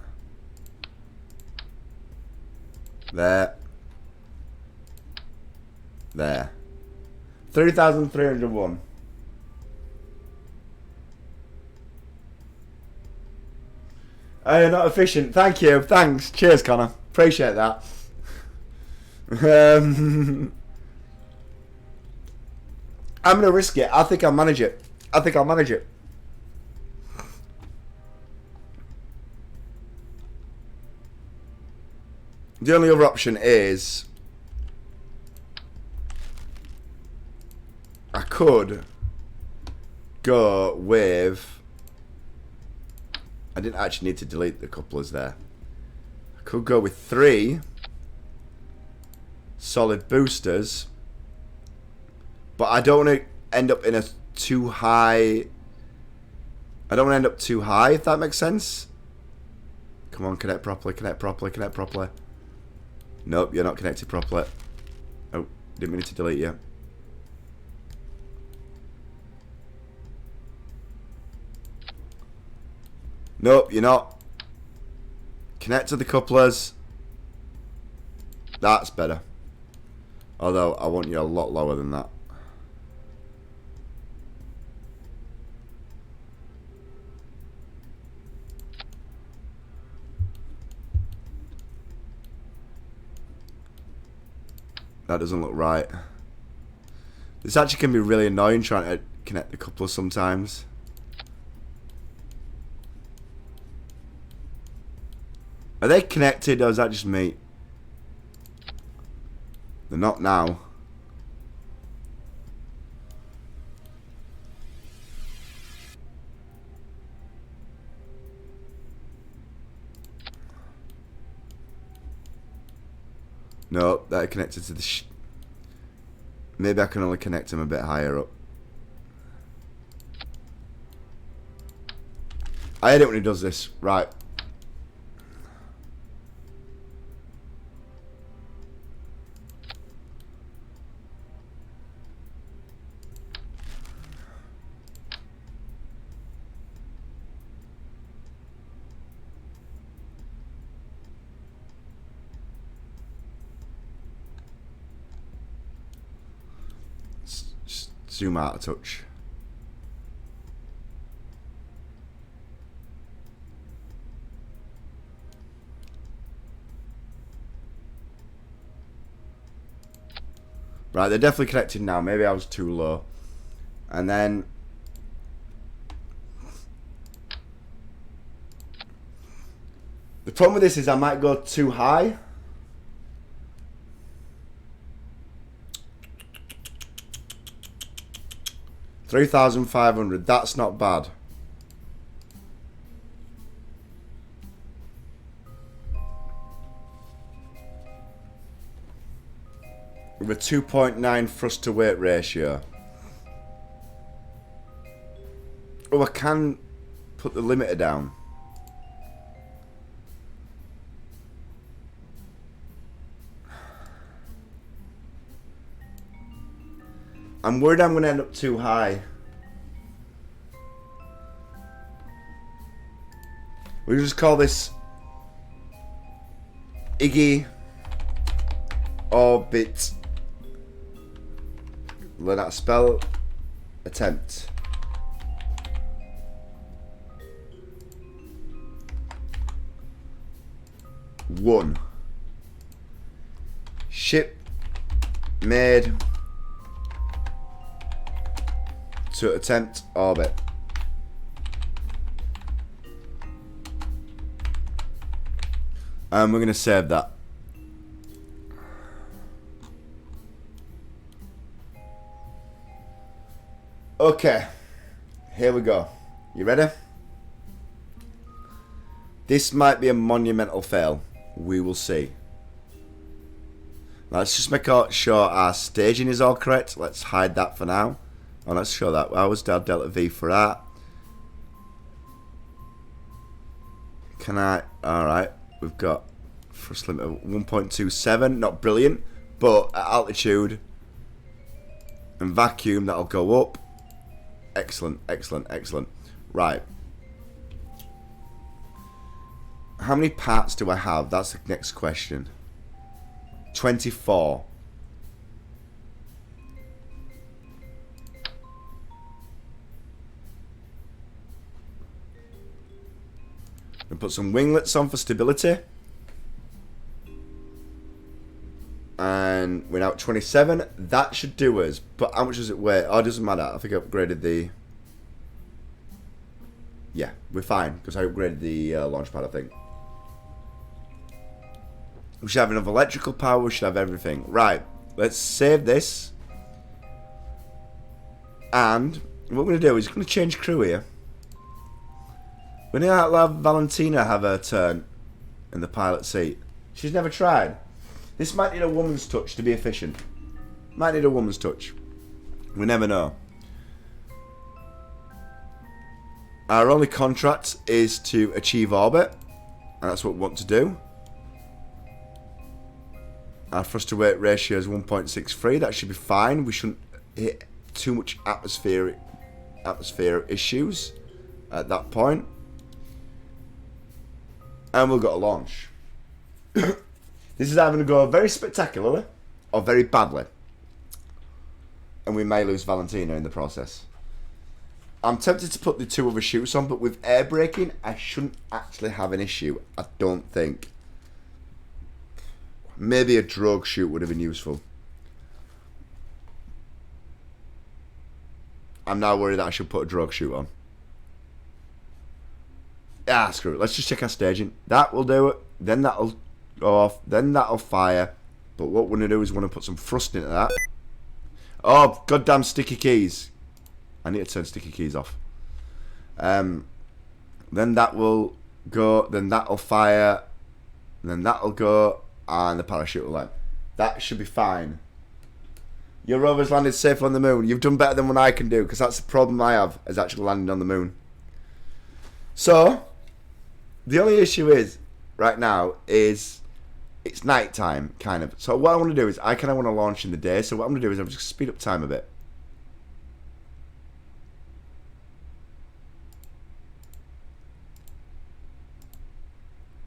There. There. 3,301. Oh, you're not efficient. Thank you. Thanks. Cheers, Connor. Appreciate that. I'm going to risk it. I think I'll manage it. I think I'll manage it. The only other option is I could go with... I didn't actually need to delete the couplers there. I could go with 3 solid boosters, but I don't want to end up in a too high... I don't want to end up too high, if that makes sense. Come on, connect properly, connect properly, connect properly. Nope, you're not connected properly. Oh, didn't mean to delete you. Nope, you're not. Connect to the couplers. That's better. Although, I want you a lot lower than that. That doesn't look right. This actually can be really annoying trying to connect the couplers sometimes. Are they connected or is that just me? They're not now. No, they're connected to the maybe I can only connect them a bit higher up. I hate it when he does this. Right. Zoom out a touch. Right, they're definitely connected now. Maybe I was too low. And then the problem with this is I might go too high. $3,500. That's not bad. With a 2.9 thrust to weight ratio. Oh, I can put the limiter down. I'm worried I'm going to end up too high. We just call this Iggy Orbit. Learn how to spell attempt. 1. Ship made to attempt orbit. And we're going to save that. Okay, here we go. You ready? This might be a monumental fail. We will see. Now, let's just make sure our staging is all correct. Let's hide that for now. Oh, let's show that. I was down Delta V for that. Can I? Alright. We've got thrust limit of 1.27. Not brilliant. But at altitude and vacuum, that'll go up. Excellent, excellent, excellent. Right. How many parts do I have? That's the next question. 24. And put some winglets on for stability. And we're now at 27. That should do us. But how much does it weigh? Oh, it doesn't matter. I think I upgraded the... Yeah, we're fine. Because I upgraded the launch pad, I think. We should have enough electrical power. We should have everything. Right. Let's save this. And what we're going to do is we're going to change crew here. We're going to have Valentina have her turn in the pilot seat. She's never tried. This might need a woman's touch to be efficient. Might need a woman's touch. We never know. Our only contract is to achieve orbit. And that's what we want to do. Our thrust to weight ratio is 1.63. That should be fine. We shouldn't hit too much atmosphere issues at that point. And we'll go to launch. This is either going to go very spectacularly or very badly. And we may lose Valentina in the process. I'm tempted to put the 2 other chutes on, but with air braking, I shouldn't actually have an issue. I don't think. Maybe a drogue chute would have been useful. I'm now worried that I should put a drogue chute on. Ah, screw it. Let's just check our staging. That will do it. Then that'll go off. Then that'll fire. But what we're going to do is we want to put some thrust into that. Oh, goddamn sticky keys. I need to turn sticky keys off. Then that will go. Then that'll fire. Then that'll go. And the parachute will land. That should be fine. Your rover's landed safely on the moon. You've done better than what I can do, because that's the problem I have, is actually landing on the moon. So, the only issue is, right now, is it's night time, kind of. So what I want to do is, I kind of want to launch in the day, so what I'm going to do is I'm just speed up time a bit.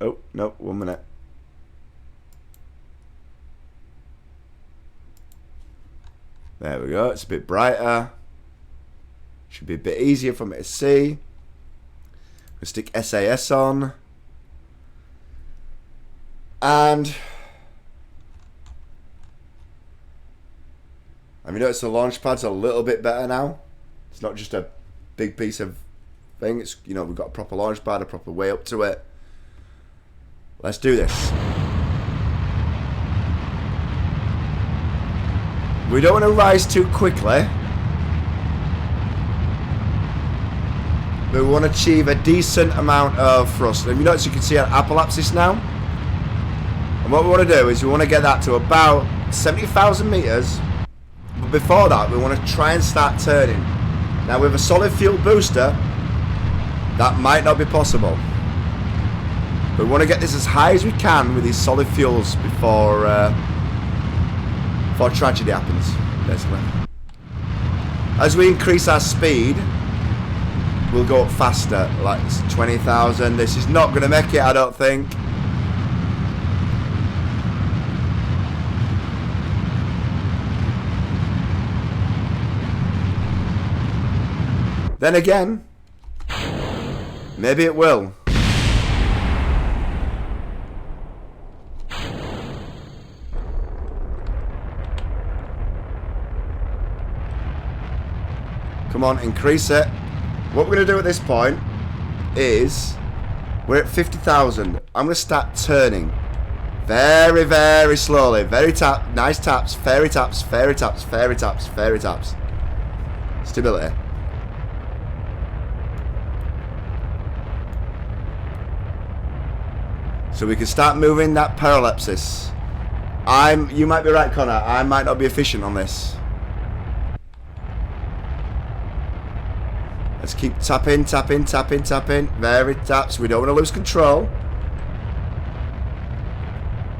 Oh, no, 1 minute. There we go, it's a bit brighter. Should be a bit easier for me to see. We'll stick SAS on. And have you noticed the launch pad's a little bit better now? It's not just a big piece of thing. It's, you know, we've got a proper launch pad, a proper way up to it. Let's do this. We don't want to rise too quickly. But we want to achieve a decent amount of thrust. And you notice you can see our apoapsis now. And what we want to do is we want to get that to about 70,000 meters. But before that, we want to try and start turning. Now with a solid fuel booster, that might not be possible. But we want to get this as high as we can with these solid fuels before tragedy happens, basically. As we increase our speed, we'll go up faster, like 20,000. This is not going to make it, I don't think. Then again, maybe it will. Come on, increase it. What we're going to do at this point is we're at 50,000. I'm going to start turning very, very slowly. Very tap, nice taps, fairy taps, fairy taps, fairy taps, fairy taps. Stability. So we can start moving that paralepsis. You might be right, Connor. I might not be efficient on this. Let's keep tapping, tapping, tapping, tapping. Very taps. We don't want to lose control.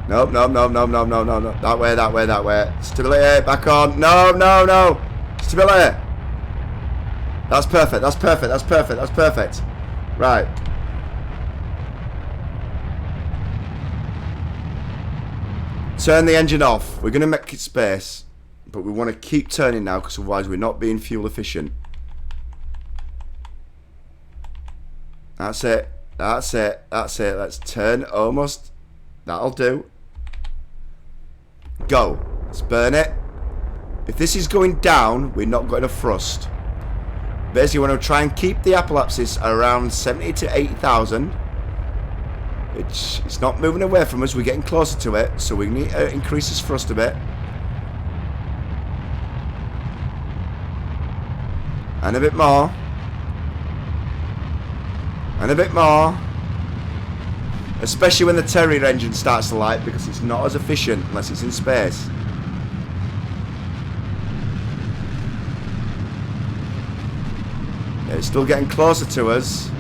Nope, nope, nope, nope, nope, nope, nope, nope. That way, that way, that way. Stability, back on. No, no, no. Stability. That's perfect, that's perfect, that's perfect, that's perfect. Right. Turn the engine off. We're going to make it space. But we want to keep turning now because otherwise we're not being fuel efficient. That's it. That's it. That's it. Let's turn almost. That'll do. Go. Let's burn it. If this is going down, we're not going to thrust. Basically, we want to try and keep the apoapsis around 70 to 80,000. It's not moving away from us. We're getting closer to it, so we need to increase this thrust a bit. And a bit more. And a bit more. Especially when the Terrier engine starts to light, because it's not as efficient unless it's in space. It's still getting closer to us.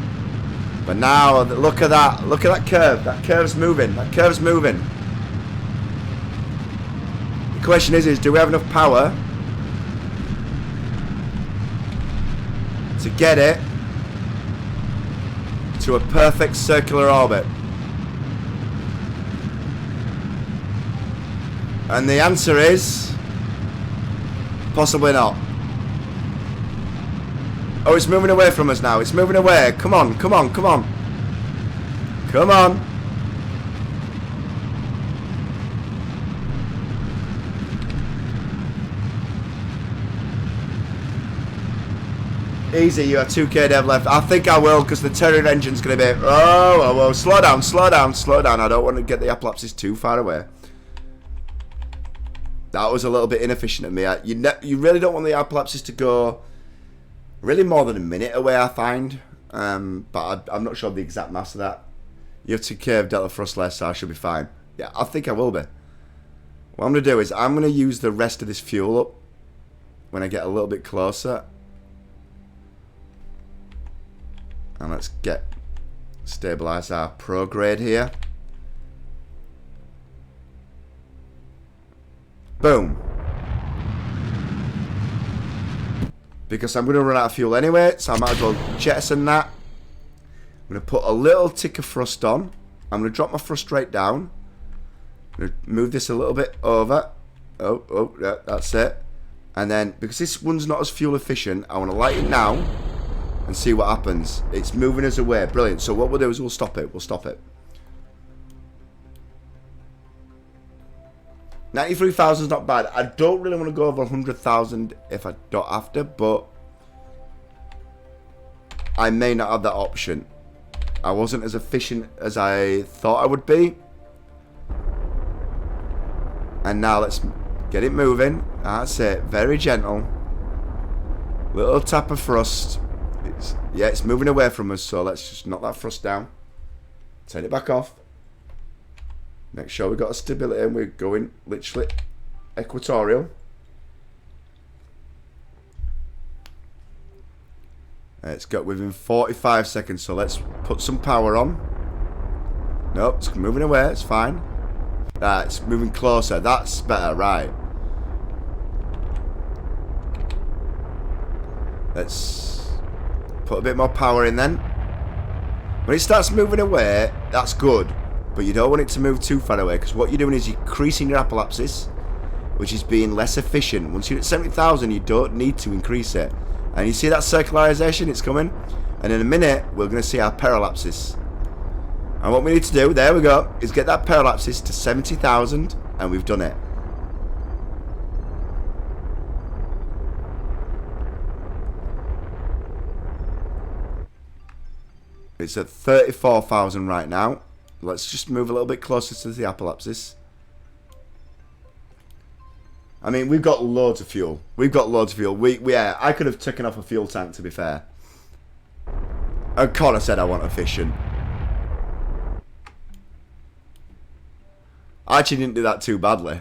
But now, look at that. Look at that curve. That curve's moving. That curve's moving. The question is do we have enough power to get it to a perfect circular orbit? And the answer is possibly not. Oh, it's moving away from us now. It's moving away. Come on, come on, come on. Come on. Easy, you have 2k dev left. I think I will, because the Terrier engine's going to be... Oh, slow down, slow down, slow down. I don't want to get the apoapsis too far away. That was a little bit inefficient of me. You really don't want the apoapsis to go really more than a minute away, I find. But I'm not sure of the exact mass of that. You have to curve delta thrust less, so I should be fine. Yeah, I think I will be. What I'm going to do is I'm going to use the rest of this fuel up when I get a little bit closer. And let's stabilize our prograde here. Boom. Because I'm going to run out of fuel anyway, so I might as well jettison that. I'm going to put a little tick of thrust on. I'm going to drop my thrust rate down. I'm going to move this a little bit over. Oh, yeah, that's it. And then, because this one's not as fuel efficient, I want to light it now and see what happens. It's moving us away. Brilliant. So what we'll do is we'll stop it. We'll stop it. 93,000 is not bad. I don't really want to go over 100,000 if I don't have to, but I may not have that option. I wasn't as efficient as I thought I would be. And now let's get it moving. That's it. Very gentle. Little tap of thrust. It's moving away from us, so let's just knock that thrust down. Turn it back off. Make sure we've got a stability and we're going literally equatorial. It's got within 45 seconds, so let's put some power on. Nope, it's moving away, it's fine. It's moving closer, that's better, right. Let's put a bit more power in then. When it starts moving away, that's good. But you don't want it to move too far away, because what you're doing is you're increasing your apoapsis, which is being less efficient. Once you're at 70,000, you don't need to increase it. And you see that circularization, it's coming. And in a minute, we're going to see our paralepsis. And what we need to do, there we go, is get that paralepsis to 70,000, and we've done it. It's at 34,000 right now. Let's just move a little bit closer to the apoapsis. I mean, we've got loads of fuel. We've got loads of fuel. Yeah, I could have taken off a fuel tank, to be fair. And Connor said I want efficient. I actually didn't do that too badly.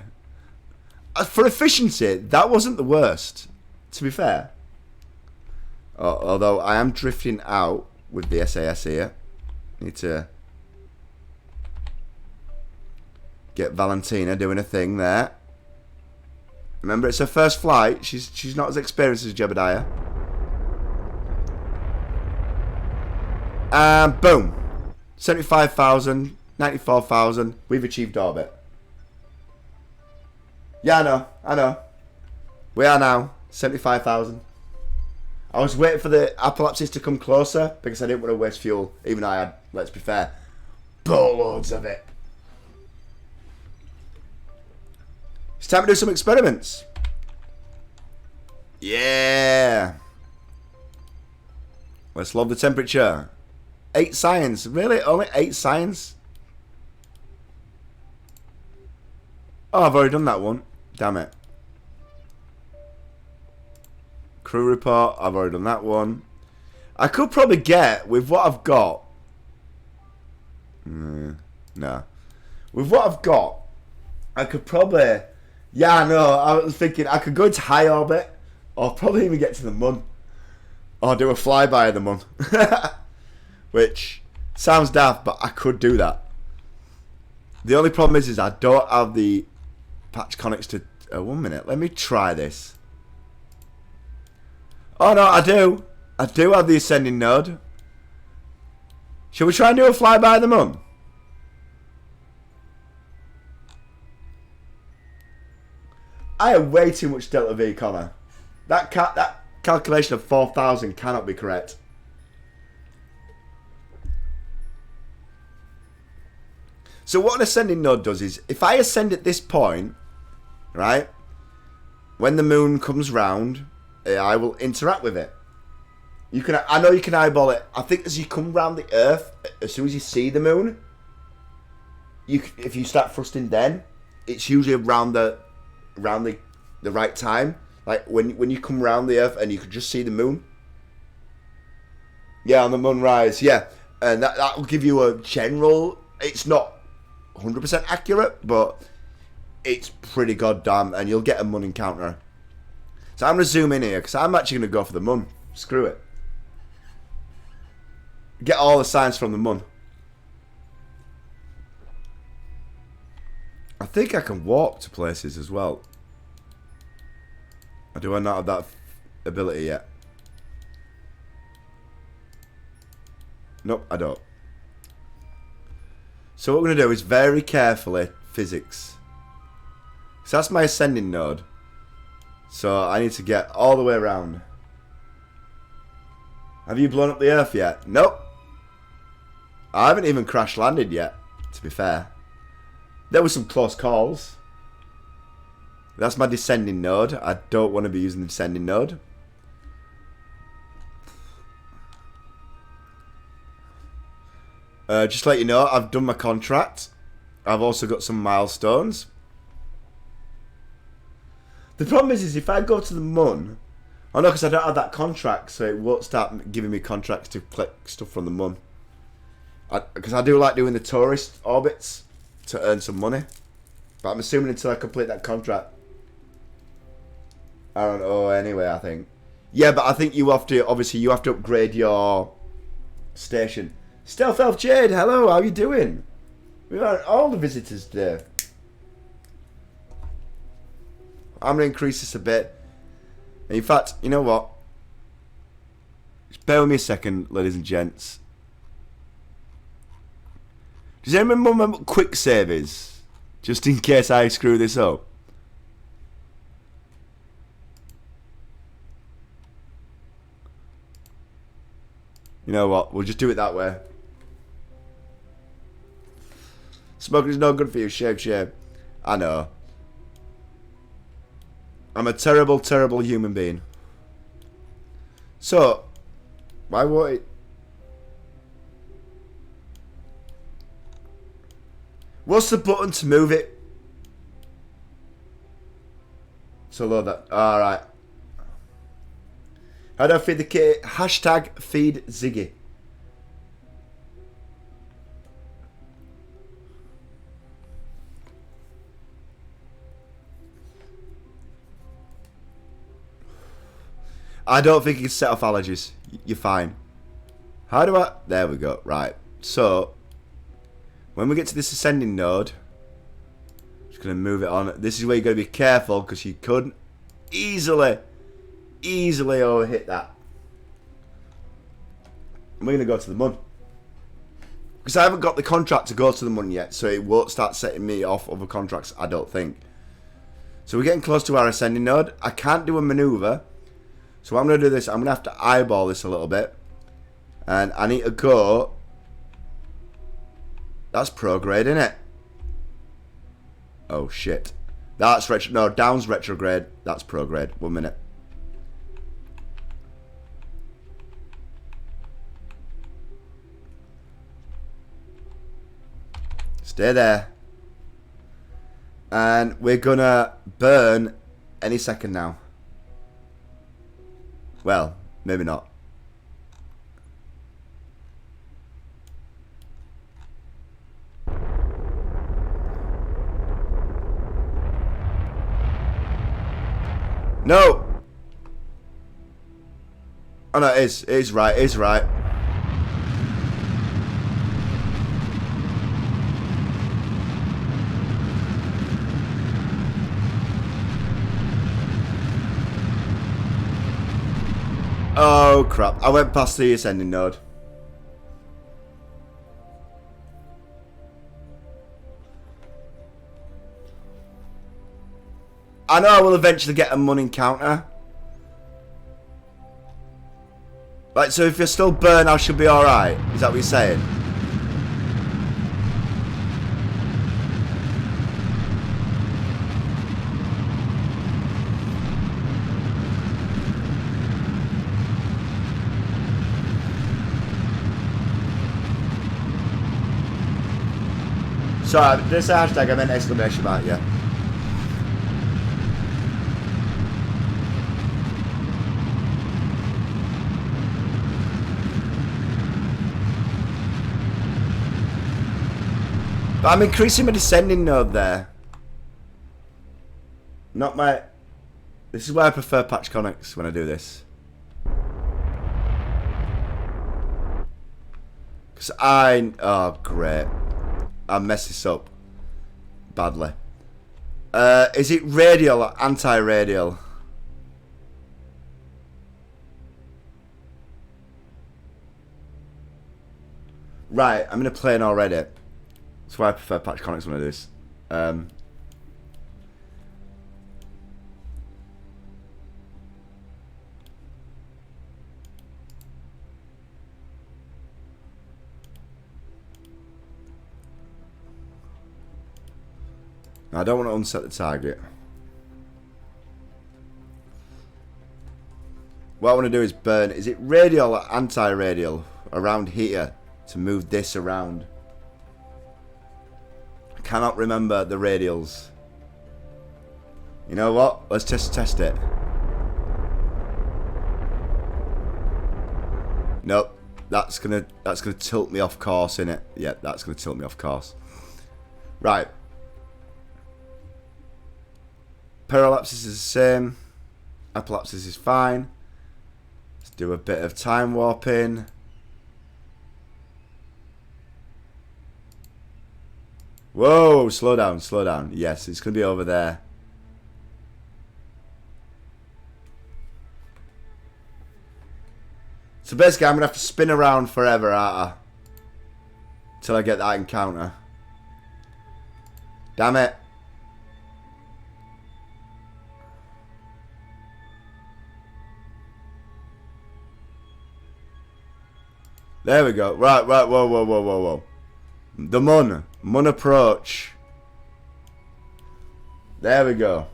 For efficiency, that wasn't the worst, to be fair. Although I am drifting out with the SAS here. Need to get Valentina doing a thing there. Remember, it's her first flight. She's not as experienced as Jebediah. And boom. 75,000, 94,000. We've achieved orbit. Yeah, I know. We are now 75,000. I was waiting for the apoapsis to come closer because I didn't want to waste fuel. Even I had, let's be fair, boatloads of it. It's time to do some experiments. Yeah. Let's load the temperature. 8 science. Really? Only 8 science? Oh, I've already done that one. Damn it. Crew report. I've already done that one. I could probably get, with what I've got... No. With what I've got, I could probably... Yeah, I know. I was thinking I could go into high orbit, or probably even get to the moon, or do a flyby of the moon, which sounds daft, but I could do that. The only problem is I don't have the patch connects to. 1 minute. Let me try this. Oh no, I do. I do have the ascending node. Shall we try and do a flyby of the moon? I have way too much Delta V, Connor. That calculation of 4,000 cannot be correct. So what an ascending node does is, if I ascend at this point, right, when the moon comes round, I will interact with it. I know you can eyeball it. I think as you come round the Earth, as soon as you see the moon, if you start thrusting, then it's usually around the right time, like when you come around the Earth and you can just see the moon. Yeah, on the moonrise, yeah, and that will give you a general. It's not 100% accurate, but it's pretty goddamn, and you'll get a moon encounter. So I'm gonna zoom in here because I'm actually gonna go for the moon. Screw it. Get all the signs from the moon. I think I can walk to places as well. Or do I not have that ability yet? Nope, I don't. So what we're going to do is very carefully physics. So that's my ascending node. So I need to get all the way around. Have you blown up the Earth yet? Nope. I haven't even crash landed yet, to be fair. There were some close calls. That's my descending node. I don't want to be using the descending node. Just to let you know, I've done my contract. I've also got some milestones. The problem is if I go to the moon... Oh no, because I don't have that contract, so it won't start giving me contracts to collect stuff from the moon. Because I do like doing the tourist orbits to earn some money. But I'm assuming until I complete that contract, I don't know anyway, I think. Yeah, but I think you have to, obviously, you have to upgrade your station. Stealth Elf Jade, hello, how you doing? We've had all the visitors today. I'm going to increase this a bit. In fact, you know what? Just bear with me a second, ladies and gents. Does anyone remember what quick save is? Just in case I screw this up. You know what? We'll just do it that way. Smoking is no good for you. Shame, shame. I know. I'm a terrible, terrible human being. So, why won't it? What's the button to move it? So load that. Alright. How do I feed the kitty? Hashtag feed Ziggy. I don't think you can set off allergies. You're fine. How do I... There we go. Right. So, when we get to this ascending node, just going to move it on. This is where you've got to be careful because you could easily overhit that. And we're going to go to the mun. Because I haven't got the contract to go to the mun yet, so it won't start setting me off other contracts, I don't think. So we're getting close to our ascending node. I can't do a maneuver. So I'm going to do this. I'm going to have to eyeball this a little bit. And I need to go... That's prograde, isn't it? Oh, shit. That's retro... No, down's retrograde. That's prograde. 1 minute. Stay there. And we're going to burn any second now. Well, maybe not. No! Oh no, it is right, it is right. Oh crap, I went past the ascending node. I know I will eventually get a mun encounter. Like, so if you're still burnt, I should be alright. Is that what you're saying? Sorry, this hashtag I meant exclamation mark, yeah. But I'm increasing my descending node there. Not my... This is why I prefer patch conics when I do this. Because I... Oh, great. I messed this up. Badly. Is it radial or anti-radial? Right, I'm in a plane already. That's why I prefer patch conics when I do this. I don't want to unset the target. What I want to do is burn. Is it radial or anti-radial around here to move this around? I cannot remember the radials. You know what? Let's just test it. Nope. That's gonna tilt me off course, innit? Yeah, that's gonna tilt me off course. Right. Parallapsis is the same. Apolapsis is fine. Let's do a bit of time warping. Whoa, slow down, slow down. Yes, it's going to be over there. So basically, I'm going to have to spin around forever, aren't I? Till I get that encounter. Damn it. There we go. Right, whoa. The mun approach. There we go.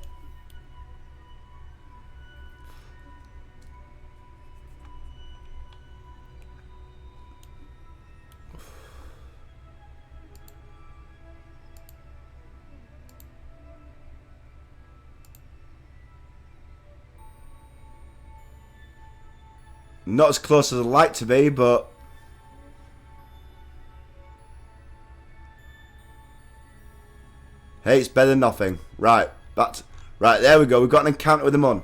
Not as close as I'd like to be, but... Hey, it's better than nothing. Right, right, there we go. We've got an encounter with the Mun.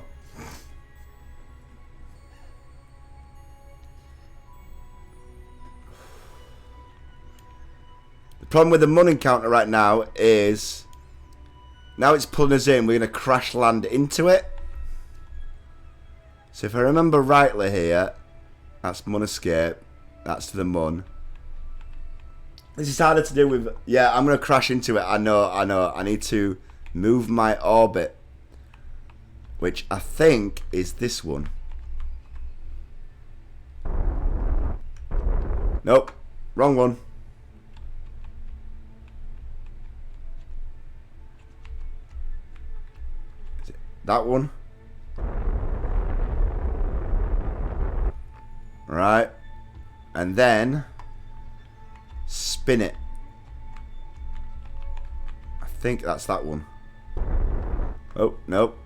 The problem with the Mun encounter right now is... Now it's pulling us in, we're going to crash land into it. So if I remember rightly here, that's Mun escape. That's to the Mun. This is harder to do with... Yeah, I'm going to crash into it. I know. I need to move my orbit. Which I think is this one. Nope. Wrong one. Is it that one? Right. And then... spin it. I think that's that one. Oh, nope.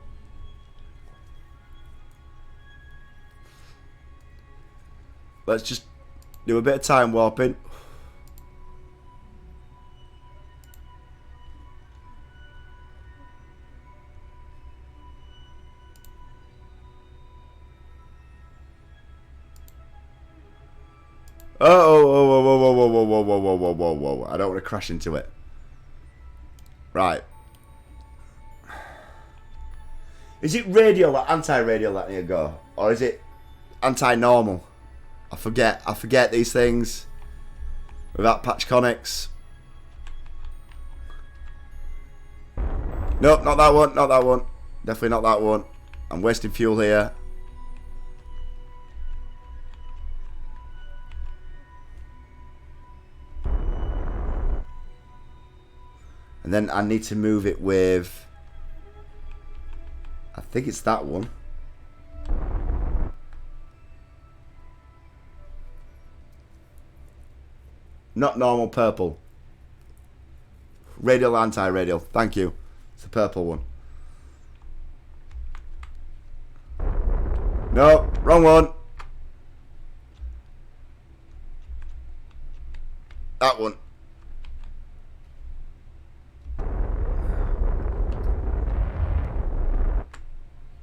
Let's just do a bit of time warping. Whoa. I don't want to crash into it. Right. Is it radial or anti-radial that need to go? Or is it anti-normal? I forget these things. Without patch conics. Nope, not that one, not that one. Definitely not that one. I'm wasting fuel here. And then I need to move it with... I think it's that one. Not normal purple. Radial, anti-radial. Thank you. It's the purple one. No, wrong one. That one.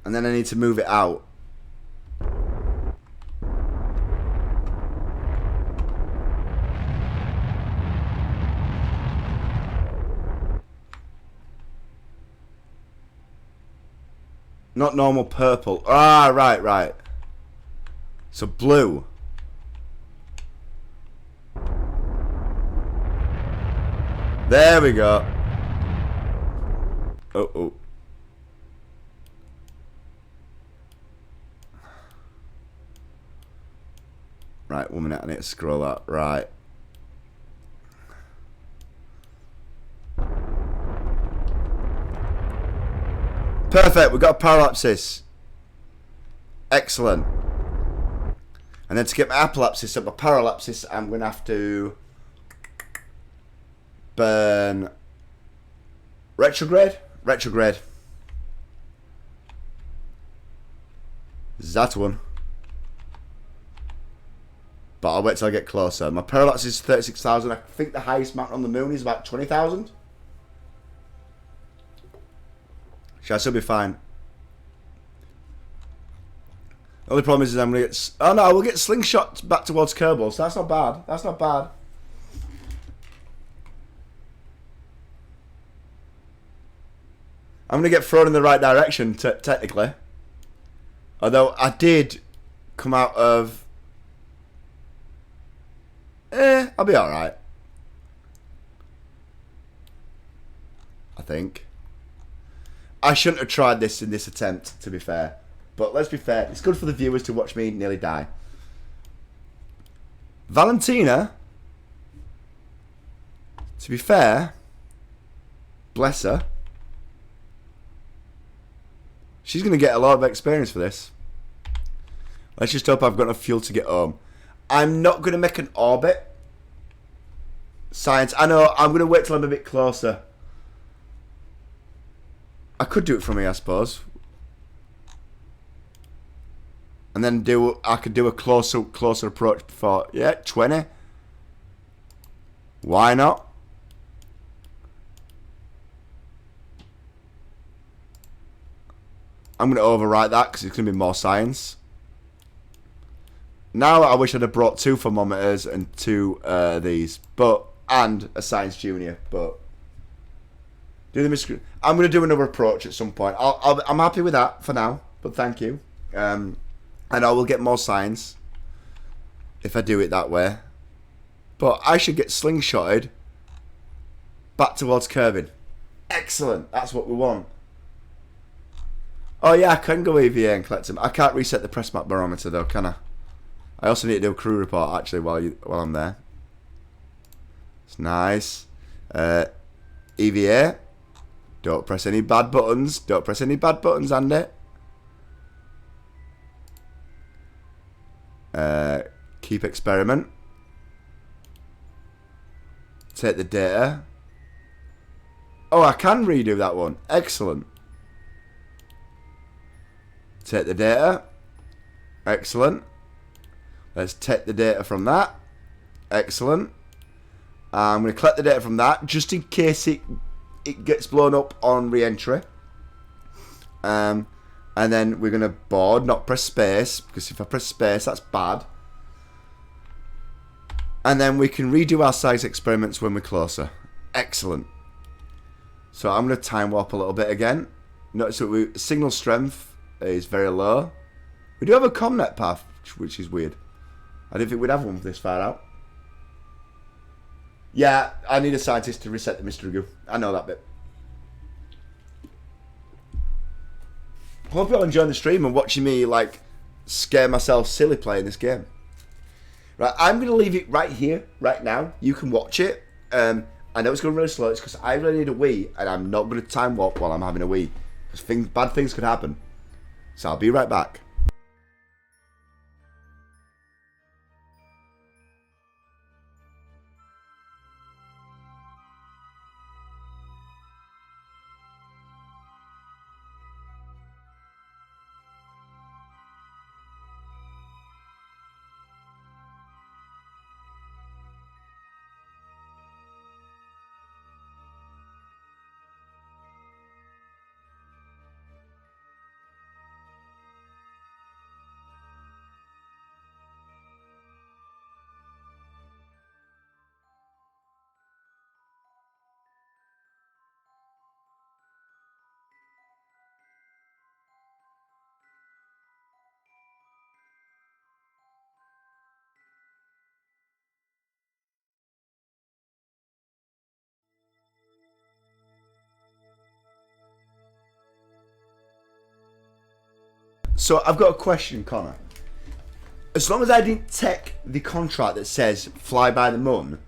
And then I need to move it out. Not normal purple. Ah, right. So blue. There we go. Oh. Right, 1 minute. I need to scroll that. Right. Perfect, we've got a parallaxis. Excellent. And then to get my apoapsis up, my parallaxis, I'm going to have to burn retrograde. That one. But I'll wait till I get closer. My parallaxis is 36,000. I think the highest mountain on the moon is about 20,000. Should I still be fine? The only problem is I'm going to get... Oh no, we'll get slingshot back towards Kerbal, so that's not bad. That's not bad. I'm going to get thrown in the right direction, technically. Although I did come out of... I'll be alright. I think. I shouldn't have tried this in this attempt, to be fair. But let's be fair, it's good for the viewers to watch me nearly die. Valentina, to be fair, bless her, she's going to get a lot of experience for this. Let's just hope I've got enough fuel to get home. I'm not going to make an orbit. Science, I know, I'm going to wait till I'm a bit closer. I could do it from here, I suppose. And then I could do a closer approach before. Yeah, 20. Why not? I'm going to overwrite that because it's going to be more science. Now I wish I'd have brought 2 thermometers and 2 these. And a science junior. But do the I'm going to do another approach at some point. I'm happy with that for now. But thank you. And I will get more science if I do it that way. But I should get slingshotted back towards Kerbal. Excellent. That's what we want. Oh yeah, I can go EVA and collect them. I can't reset the press map barometer though, can I? I also need to do a crew report actually while I'm there. It's nice. EVA. Don't press any bad buttons. Don't press any bad buttons, Andy. Keep experiment. Take the data. Oh, I can redo that one. Excellent. Take the data. Excellent. Let's take the data from that. Excellent. I'm going to collect the data from that just in case it gets blown up on re-entry. And then we're going to board, not press space, because if I press space, that's bad. And then we can redo our size experiments when we're closer. Excellent. So I'm going to time warp a little bit again. Notice that signal strength is very low. We do have a comnet path, which is weird. I didn't think we'd have one this far out. Yeah, I need a scientist to reset the mystery goo. I know that bit. Hope you're enjoying the stream and watching me like scare myself silly playing this game. Right, I'm going to leave it right here, right now. You can watch it. I know it's going really slow. It's because I really need a wee, and I'm not going to time warp while I'm having a wee. Because bad things could happen. So I'll be right back. So I've got a question, Connor. As long as I didn't take the contract that says fly by the moon,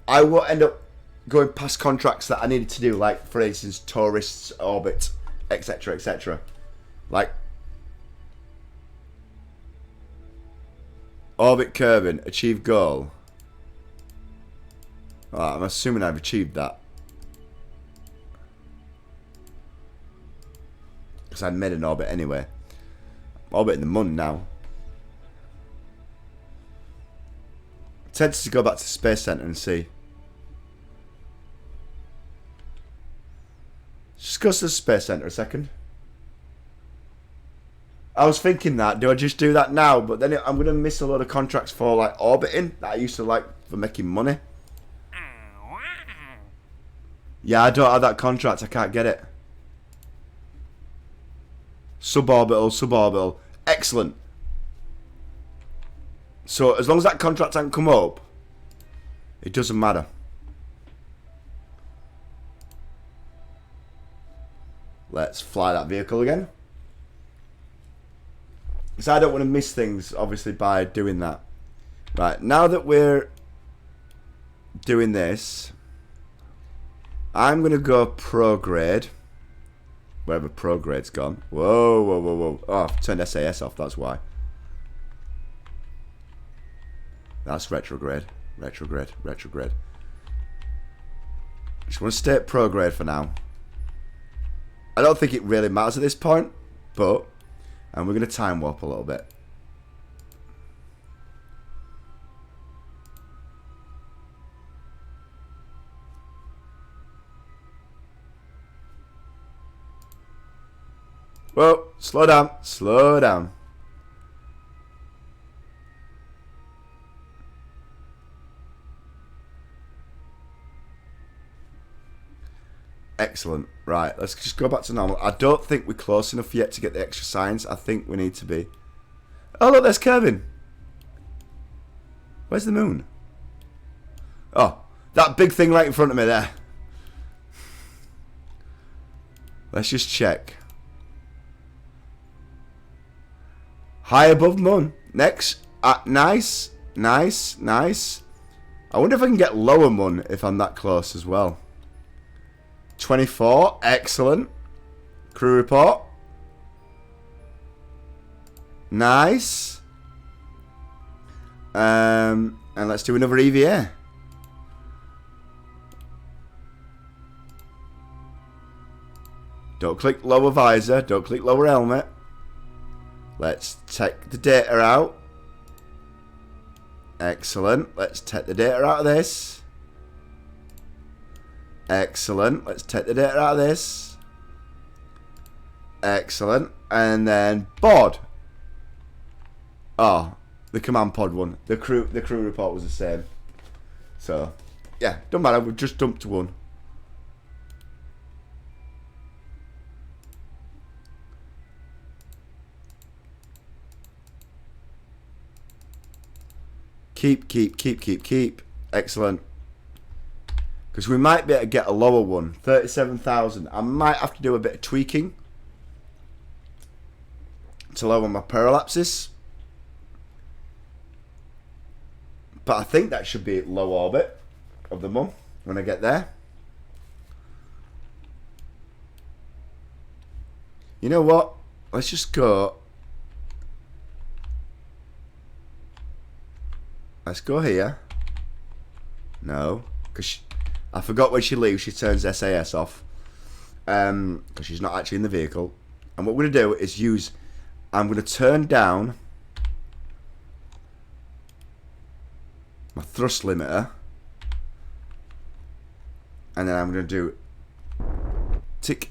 I won't end up going past contracts that I needed to do, like, for instance, tourists, orbit, etc., etc. Like, orbit Kerbal, achieve goal. I'm assuming I've achieved that. Because I'd made an orbit anyway. Orbiting the moon now. Tempted to go back to the Space Center and see. Just go to the Space Center a second. I was thinking that, do I just do that now? But then I'm going to miss a lot of contracts for like orbiting that I used to like for making money. Yeah, I don't have that contract, I can't get it. Suborbital, suborbital. Excellent. So as long as that contract hasn't come up, it doesn't matter. Let's fly that vehicle again. Because I don't want to miss things, obviously, by doing that. Right, now that we're doing this, I'm going to go prograde. Wherever prograde's gone. Whoa, whoa, whoa, whoa. Oh, I've turned SAS off, that's why. That's retrograde. Retrograde, retrograde. Just want to stay at prograde for now. I don't think it really matters at this point, but And we're going to time warp a little bit. Whoa, slow down, slow down. Excellent. Right, let's just go back to normal. I don't think we're close enough yet to get the extra science. I think we need to be. Oh, look, there's Kerbin. Where's the moon? Oh, that big thing right in front of me there. Let's just check. High above moon. Next. Nice. Nice. Nice. I wonder if I can get lower moon if I'm that close as well. 24. Excellent. Crew report. Nice. And let's do another EVA. Don't click lower visor. Don't click lower helmet. Let's take the data out. Excellent. Let's take the data out of this. Excellent. Let's take the data out of this. Excellent. And then board. Oh, the command pod one. The crew report was the same. So, yeah, don't matter. We've just dumped one. Keep. Excellent. Because we might be able to get a lower one. 37,000. I might have to do a bit of tweaking to lower my parallaxes. But I think that should be low orbit of the moon when I get there. You know what? Let's just go. Let's go here. No. Because I forgot when she leaves, she turns SAS off. Because she's not actually in the vehicle. And what we're going to do is use... I'm going to turn down my thrust limiter. And then I'm going to do... tick.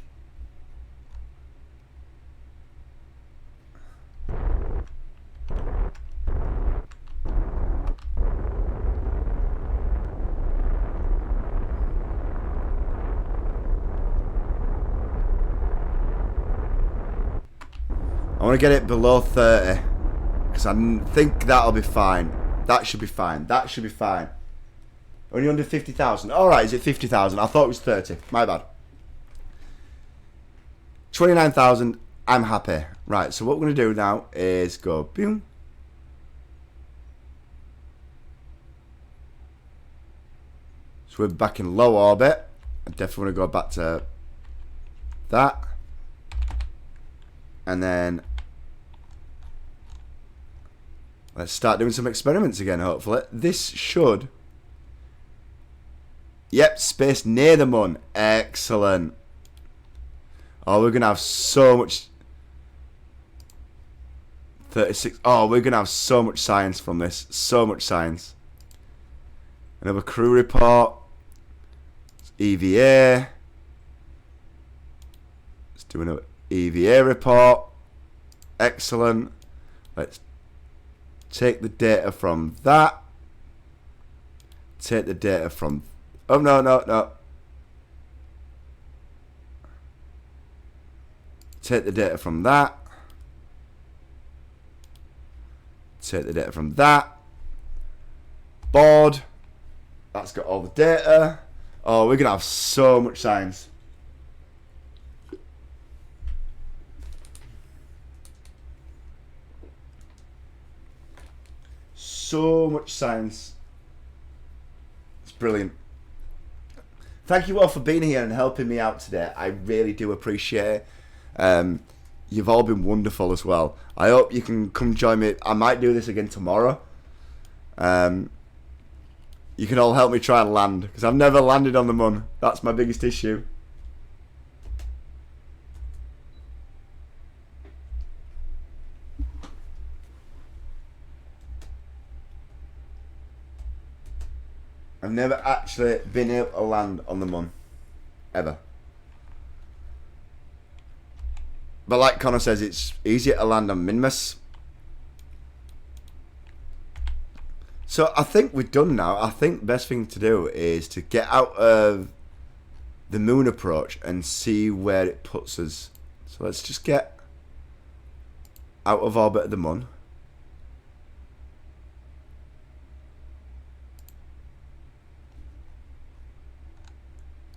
I want to get it below 30 because I think that'll be fine. That should be fine. That should be fine. Only under 50,000. Alright, is it 50,000? I thought it was 30. My bad. 29,000. I'm happy. Right, so what we're going to do now is go boom. So we're back in low orbit. I definitely want to go back to that. And then let's start doing some experiments again, hopefully. This should... Yep, space near the moon. Excellent. Oh, we're going to have so much... 36... Oh, we're going to have so much science from this. So much science. Another crew report. EVA. Let's do another EVA report. Excellent. Let's take the data from that. Take the data from... Oh, no. Take the data from that. Take the data from that. Board. That's got all the data. Oh, we're going to have so much science. So much science. It's brilliant. Thank you all for being here and helping me out today. I really do appreciate it. You've all been wonderful as well. I hope you can come join me. I might do this again tomorrow. You can all help me try and land, because I've never landed on the moon. That's my biggest issue. I've never actually been able to land on the Mun. Ever. But like Connor says, it's easier to land on Minmus. So I think we're done now. I think the best thing to do is to get out of the moon approach and see where it puts us. So let's just get out of orbit of the Mun.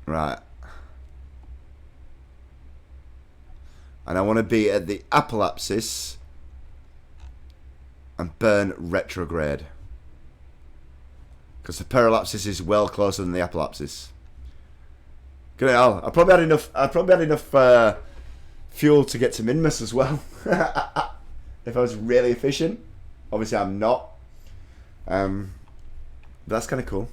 Right. And I want to be at the apoapsis and burn retrograde. Because the parallapsis is well closer than the apoapsis. Good hell. I probably had enough fuel to get to Minmus as well. If I was really efficient. Obviously I'm not. But that's kind of cool.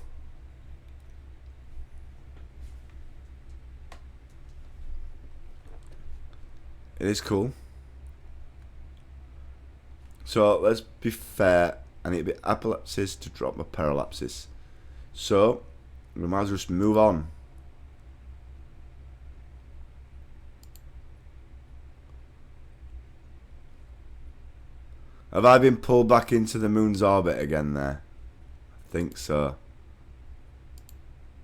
It is cool. So let's be fair. I need to be apoapsis to drop my parallapsis. So we might as well just move on. Have I been pulled back into the moon's orbit again there? I think so.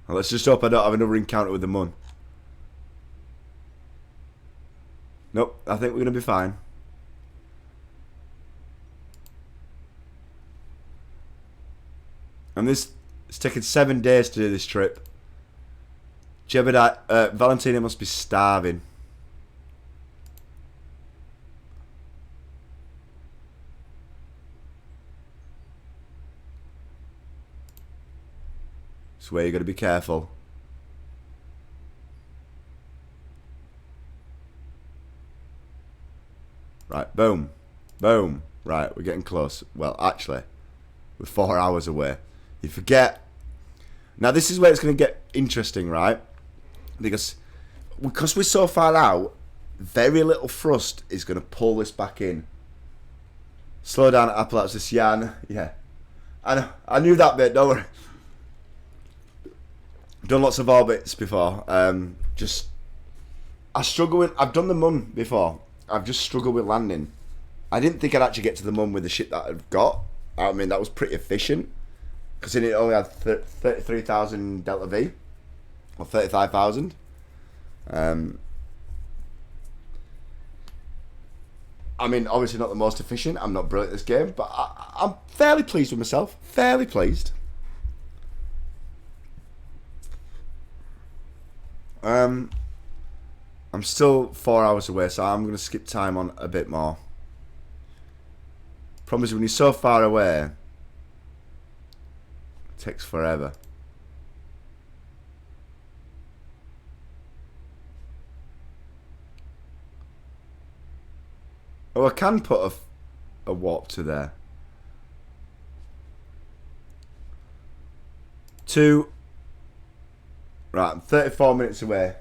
Well, let's just hope I don't have another encounter with the Mun. Nope, I think we're going to be fine. And it's taken 7 days to do this trip. Jebediah, Valentina must be starving. That's where you got to be careful. Right, boom. Boom. Right, we're getting close. Well, actually, we're 4 hours away. You forget. Now, this is where it's going to get interesting, right? Because we're so far out, very little thrust is going to pull this back in. Slow down at apoapsis. Yeah. I know. I knew that bit, don't worry. Done lots of orbits before. I struggle with... I've done the Mun before. I've just struggled with landing. I didn't think I'd actually get to the Mun with the shit that I've got. I mean, that was pretty efficient. Because it only had 33,000 Delta V. Or 35,000. I mean, obviously not the most efficient. I'm not brilliant at this game. But I'm fairly pleased with myself. Fairly pleased. I'm still 4 hours away, so I'm going to skip time on a bit more. Problem is, when you're so far away, it takes forever. Oh, I can put a warp to there. 2. Right, I'm 34 minutes away.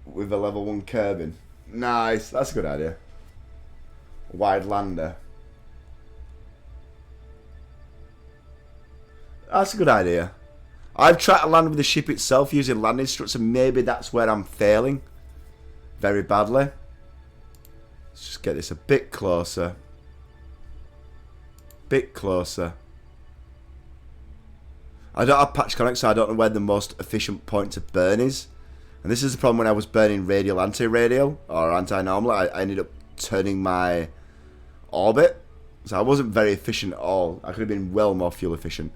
With a level 1 Kerbal. Nice, that's a good idea. Wide lander. That's a good idea. I've tried to land with the ship itself using landing struts, and maybe that's where I'm failing very badly. Let's just get this a bit closer. Bit closer. I don't have patch connect, so I don't know where the most efficient point to burn is. And this is the problem when I was burning radial, anti-radial, or anti-normal. I ended up turning my orbit. So I wasn't very efficient at all. I could have been well more fuel efficient.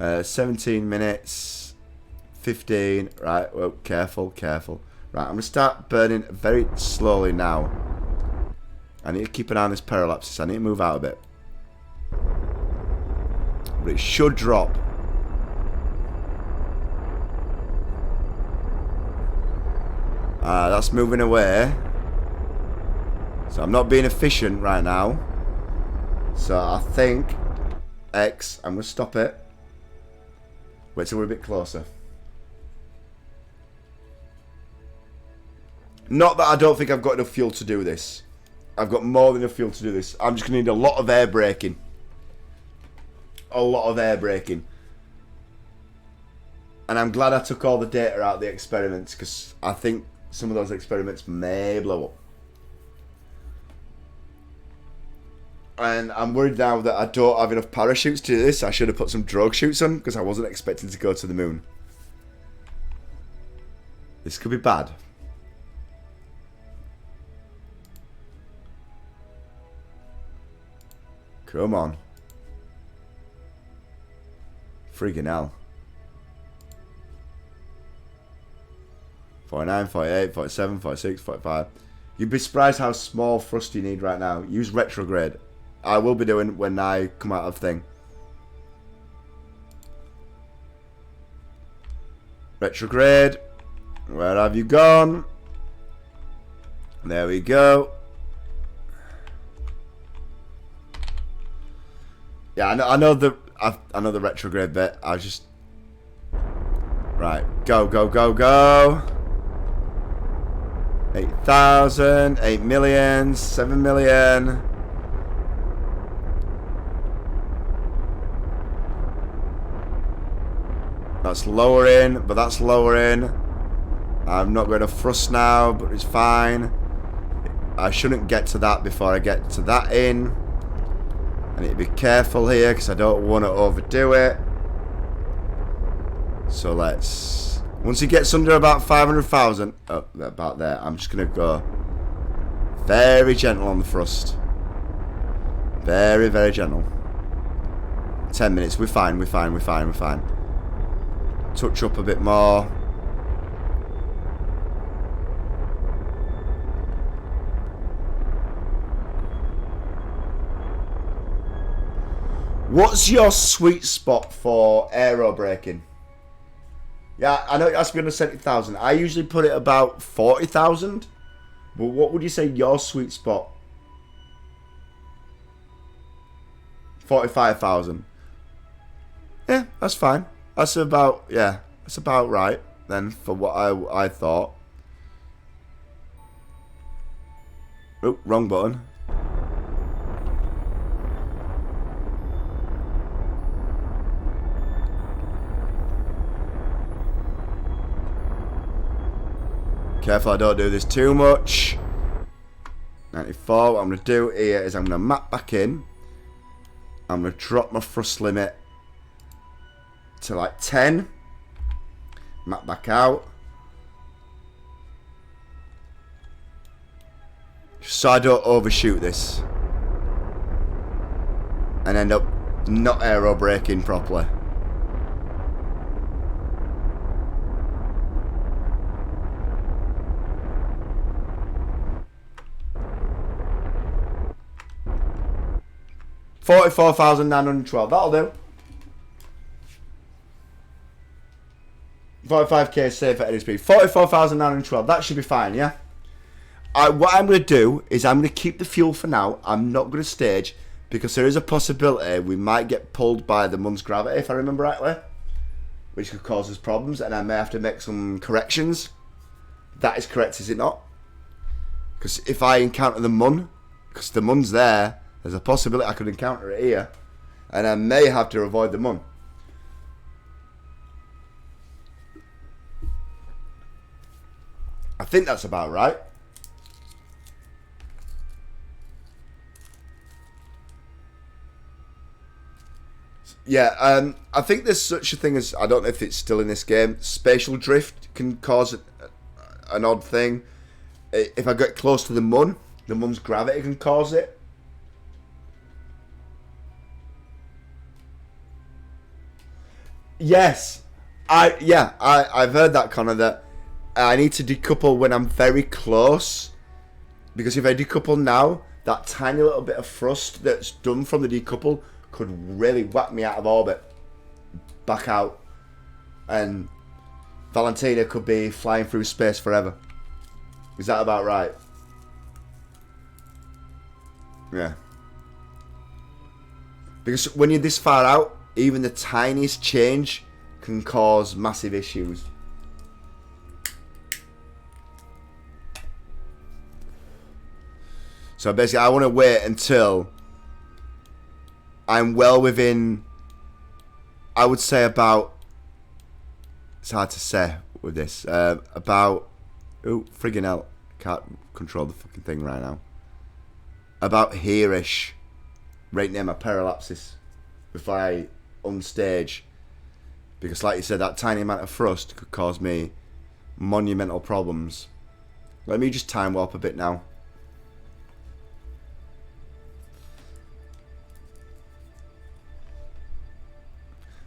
17 minutes. 15. Right, well, careful, careful. Right, I'm going to start burning very slowly now. I need to keep an eye on this parallapsis. I need to move out a bit. But it should drop. That's moving away. So I'm not being efficient right now. So I think X, I'm going to stop it. Wait till we're a bit closer. Not that I don't think I've got enough fuel to do this. I've got more than enough fuel to do this. I'm just going to need a lot of air braking. a lot of air braking. And I'm glad I took all the data out of the experiments, because I think some of those experiments may blow up. And I'm worried now that I don't have enough parachutes to do this. I should have put some drogue chutes on, because I wasn't expecting to go to the moon. This could be bad. Come on. Friggin' hell. 49, 48, 47, 46, 45. You'd be surprised how small thrust you need right now. Use retrograde. I will be doing when I come out of thing. Retrograde. Where have you gone? There we go. Yeah, I know the retrograde bit. I just right. Go, go, go, go. 8,000, 8 million, 7 million. That's lowering, but that's lowering. I'm not going to thrust now, but it's fine. I shouldn't get to that before I get to that in. I need to be careful here because I don't want to overdo it. So let's... Once he gets under about 500,000, oh, about there, I'm just going to go very gentle on the thrust. Very, very gentle. 10 minutes, we're fine, we're fine, we're fine, we're fine. Touch up a bit more. What's your sweet spot for aero braking? Yeah, I know it has to be under 70,000. I usually put it about 40,000. But what would you say your sweet spot? 45,000. Yeah, that's fine. That's about, yeah, that's about right then for what I thought. Oh, wrong button. Careful I don't do this too much. 94, what I'm going to do here is I'm going to map back in. I'm going to drop my thrust limit to like 10. Map back out. So I don't overshoot this. And end up not aero braking properly. $44,912. That'll do. 45k safe at any speed. 44,912. That should be fine, yeah? What I'm going to do is I'm going to keep the fuel for now. I'm not going to stage because there is a possibility we might get pulled by the Mun's gravity, if I remember rightly, which could cause us problems, and I may have to make some corrections. That is correct, is it not? Because if I encounter the Mun, because the Mun's there, there's a possibility I could encounter it here, and I may have to avoid the Mun. I think that's about right. Yeah, I think there's such a thing as, I don't know if it's still in this game, spatial drift can cause an odd thing. If I get close to the Mun's gravity can cause it. Yes, I've heard that, Connor, that I need to decouple when I'm very close, because if I decouple now, that tiny little bit of thrust that's done from the decouple could really whack me out of orbit, back out, and Valentina could be flying through space forever. Is that about right? Yeah. Because when you're this far out, even the tiniest change can cause massive issues. So basically I want to wait until I'm well within I would say about, it's hard to say with this, about, oh, friggin' hell, can't control the fucking thing right now. About here-ish, right near my parallapsis, before I unstage. Because like you said, that tiny amount of thrust could cause me monumental problems. Let me just time warp a bit now.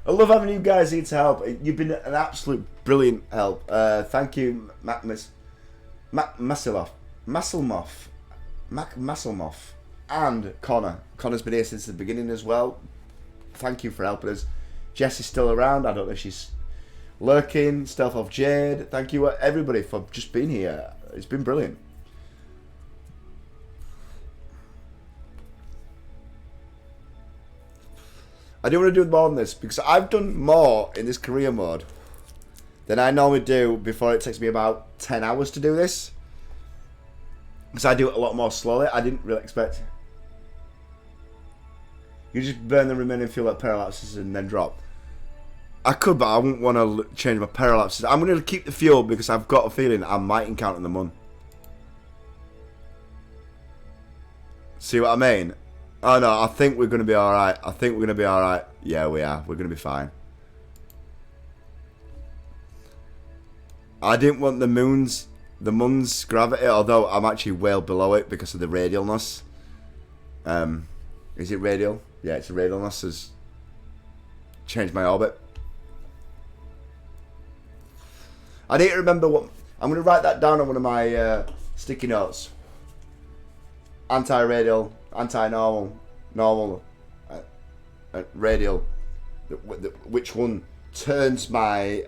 I love having you guys here to help. You've been an absolute brilliant help. Thank you, Masselmoff, and Connor. Connor's been here since the beginning as well. Thank you for helping us. Jess is still around. I don't know if she's lurking. Stealth of Jade. Thank you everybody for just being here. It's been brilliant. I do want to do more than this because I've done more in this career mode than I normally do before. It takes me about 10 hours to do this because I do it a lot more slowly. I didn't really expect. You just burn the remaining fuel at parallapses and then drop. I could, but I wouldn't want to change my parallapses. I'm going to keep the fuel because I've got a feeling I might encounter the Mun. See what I mean? Oh no, I think we're going to be alright. I think we're going to be alright. Yeah, we are. We're going to be fine. I didn't want the Mun's gravity, although I'm actually well below it because of the radialness. Is it radial? Yeah, it's a radialness has changed my orbit. I need to remember what... I'm going to write that down on one of my sticky notes. Anti-radial, anti-normal, normal, radial. Which one turns my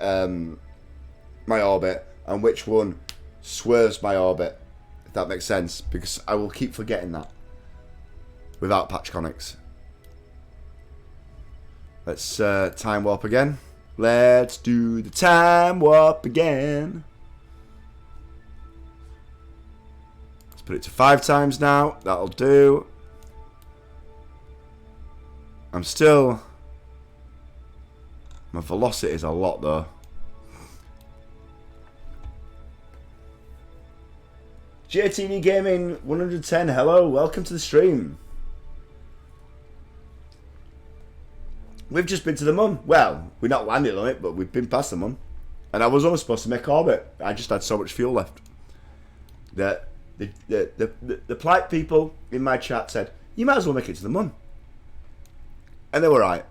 my orbit and which one swerves my orbit, if that makes sense, because I will keep forgetting that without patch conics. Let's time warp again. Let's do the time warp again. Let's put it to 5 times now. That'll do. I'm still... My velocity is a lot though. JTV Gaming 110, hello, welcome to the stream. We've just been to the Mun. Well, we're not landed on it, but we've been past the Mun. And I was almost supposed to make orbit. I just had so much fuel left. The polite people in my chat said, you might as well make it to the Mun. And they were right.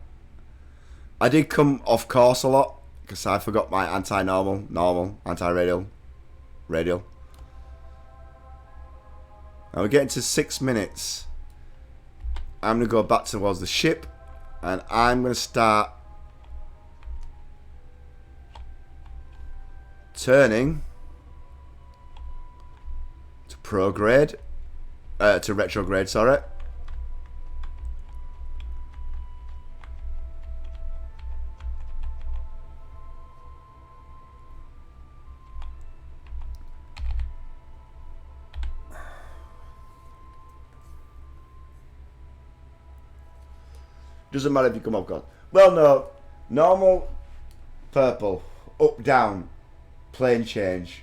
I did come off course a lot, because I forgot my anti-normal, normal, anti-radial, radial. Now we're getting to 6 minutes. I'm going to go back towards the ship. And I'm going to start turning to prograde, to retrograde, sorry. Doesn't matter if you come off guard. Well, no. Normal, purple, up, down, plane change.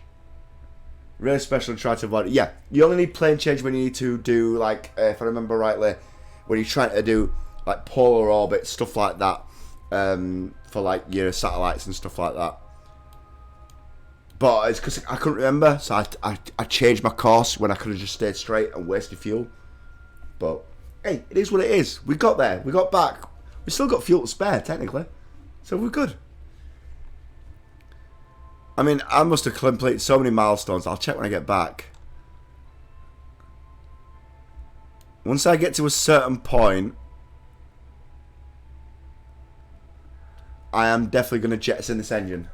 Really special, try to avoid it. Yeah, you only need plane change when you need to do, like, if I remember rightly, when you're trying to do, like, polar orbit, stuff like that, for, like, your satellites and stuff like that. But it's because I couldn't remember, so I changed my course when I could have just stayed straight and wasted fuel. But... hey, it is what it is. We got there. We got back. We still got fuel to spare, technically. So we're good. I mean, I must have completed so many milestones. I'll check when I get back. Once I get to a certain point, I am definitely going to jettison this engine.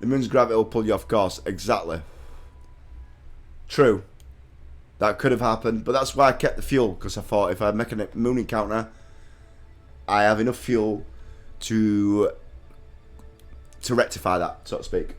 The Mun's gravity will pull you off course. Exactly. True. That could have happened, but that's why I kept the fuel, because I thought if I make a Mun encounter, I have enough fuel to rectify that, so to speak.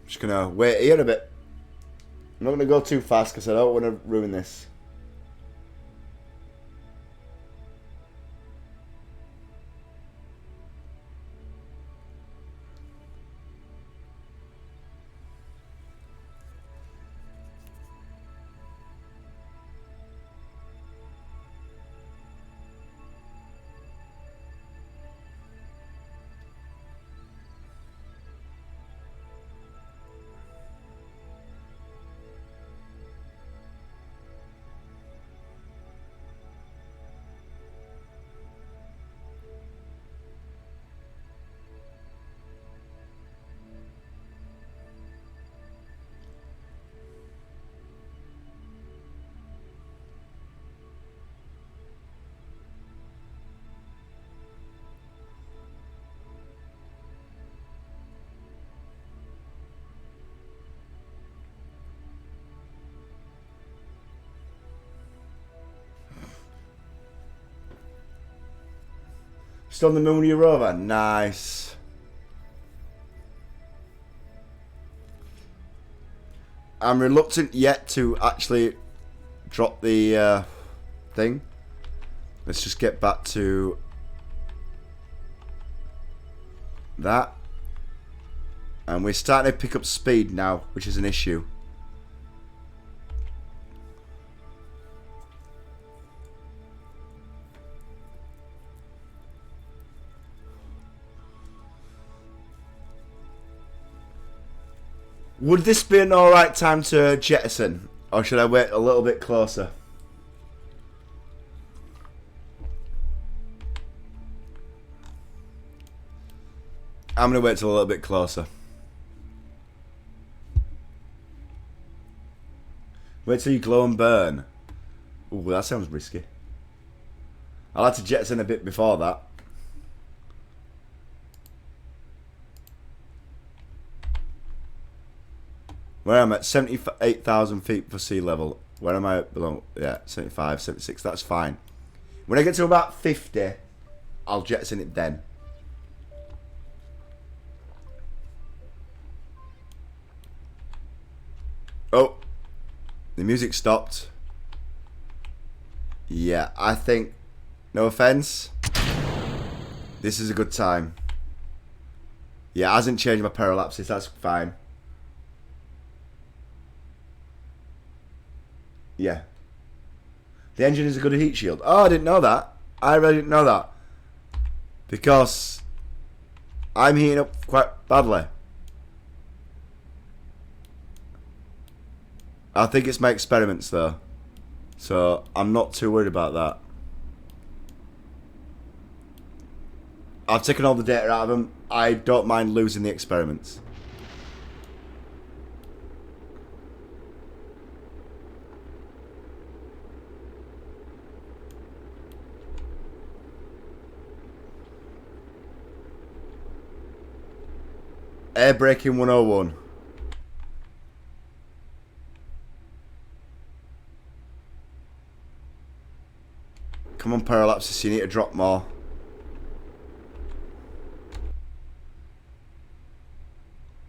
Just gonna wait here a bit. I'm not gonna go too fast because I don't want to ruin this. Still on the moon with your rover? Nice. I'm reluctant yet to actually drop the thing. Let's just get back to that. And we're starting to pick up speed now, which is an issue. Would this be an alright time to jettison? Or should I wait a little bit closer? I'm going to wait till a little bit closer. Wait till you glow and burn. Ooh, that sounds risky. I'll have to jettison a bit before that. Where am I at? 78,000 feet for sea level. Where am I at below? Yeah, 75, 76. That's fine. When I get to about 50, I'll jettison it then. Oh. The music stopped. Yeah, I think, no offense, this is a good time. Yeah, it hasn't changed my parallaxes. That's fine. Yeah. The engine is a good heat shield. Oh, I didn't know that. I really didn't know that. Because I'm heating up quite badly. I think it's my experiments though. So I'm not too worried about that. I've taken all the data out of them. I don't mind losing the experiments. Air braking 101. Come on, Parallaxis, you need to drop more.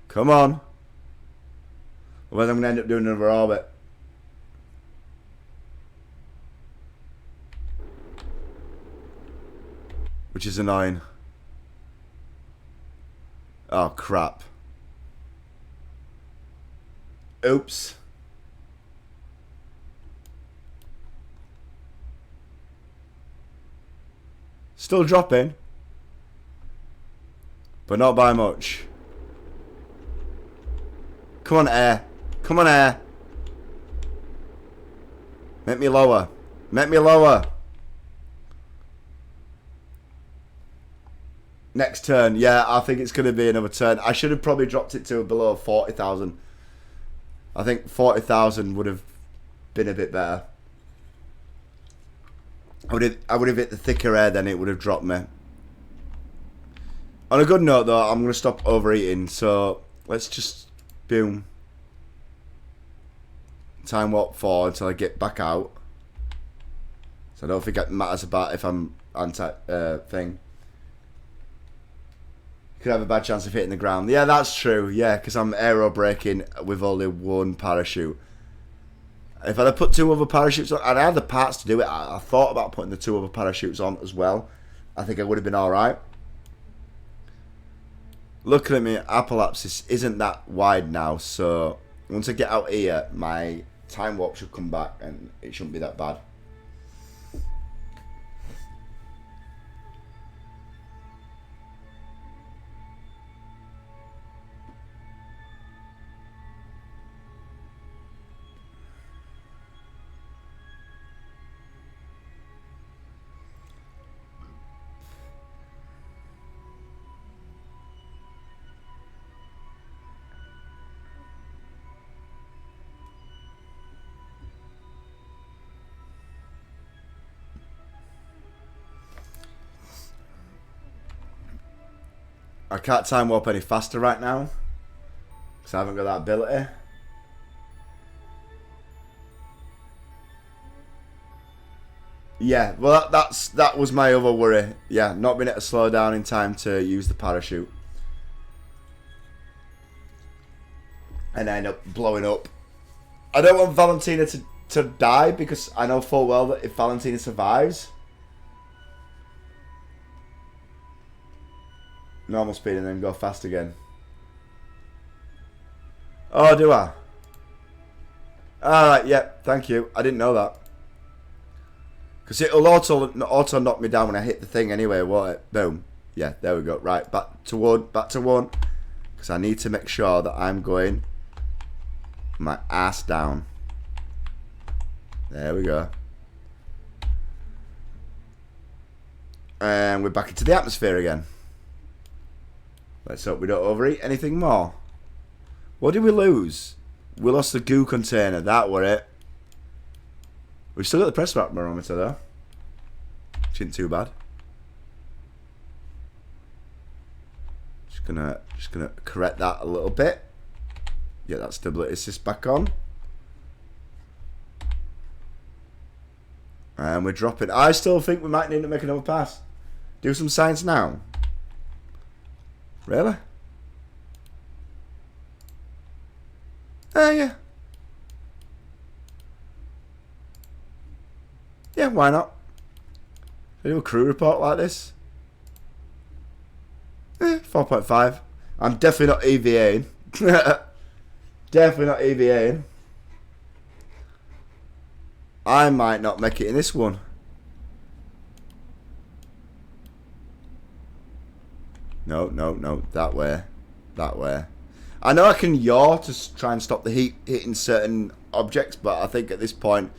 Come on. Otherwise I'm going to end up doing another orbit. Which is annoying. Oh, crap. Oops. Still dropping. But not by much. Come on, air. Come on, air. Make me lower. Make me lower. Next turn. Yeah, I think it's going to be another turn. I should have probably dropped it to below 40,000. I think 40,000 would have been a bit better. I would have hit the thicker air, then it would have dropped me. On a good note though, I'm going to stop overeating, so let's just boom. Time warp 4 until I get back out. So I don't think it matters about if I'm anti thing. Because could have a bad chance of hitting the ground. Yeah, that's true. Yeah, because I'm aero braking with only one parachute. If I'd have put 2 other parachutes on, I'd had the parts to do it. I thought about putting the 2 other parachutes on as well. I think I would have been alright. Looking at me, apoapsis isn't that wide now, so once I get out here, my time warp should come back and it shouldn't be that bad. I can't time warp any faster right now because I haven't got that ability. Yeah, well that was my other worry. Yeah, not being able to slow down in time to use the parachute and end up blowing up. I don't want Valentina to die because I know full well that if Valentina survives, normal speed and then go fast again. Oh, do I? Alright, yeah, thank you. I didn't know that. Because it'll auto knock me down when I hit the thing anyway, won't it? Boom. Yeah, there we go. Right, back to one. Because I need to make sure that I'm going my ass down. There we go. And we're back into the atmosphere again. Let's hope we don't overeat anything more. What did we lose? We lost the goo container. That were it. We've still got the press barometer though. Which isn't too bad. Just gonna correct that a little bit. Get that stability assist back on. And we're dropping. I still think we might need to make another pass. Do some science now. Really? Yeah. Yeah, why not? Do a crew report like this? 4.5. I'm definitely not EVAing. Definitely not EVAing. I might not make it in this one. No. That way. That way. I know I can yaw to try and stop the heat hitting certain objects, but I think at this point,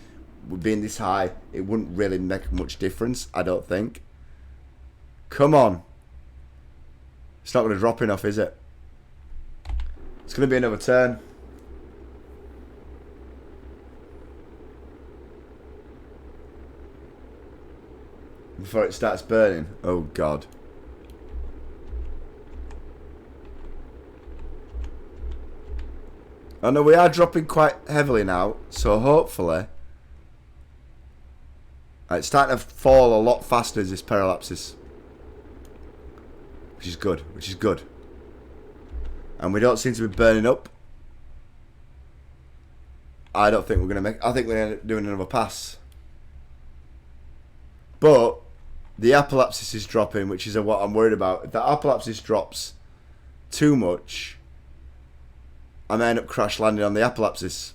with being this high, it wouldn't really make much difference, I don't think. Come on. It's not going to drop enough, is it? It's going to be another turn. Before it starts burning. Oh, God. I know we are dropping quite heavily now, so hopefully... It's starting to fall a lot faster as this parallapsis. Which is good. And we don't seem to be burning up. I don't think we're going to make... I think we're going to end up doing another pass. But the apoapsis is dropping, which is what I'm worried about. If the apoapsis drops too much, I may end up crash landing on the apoapsis.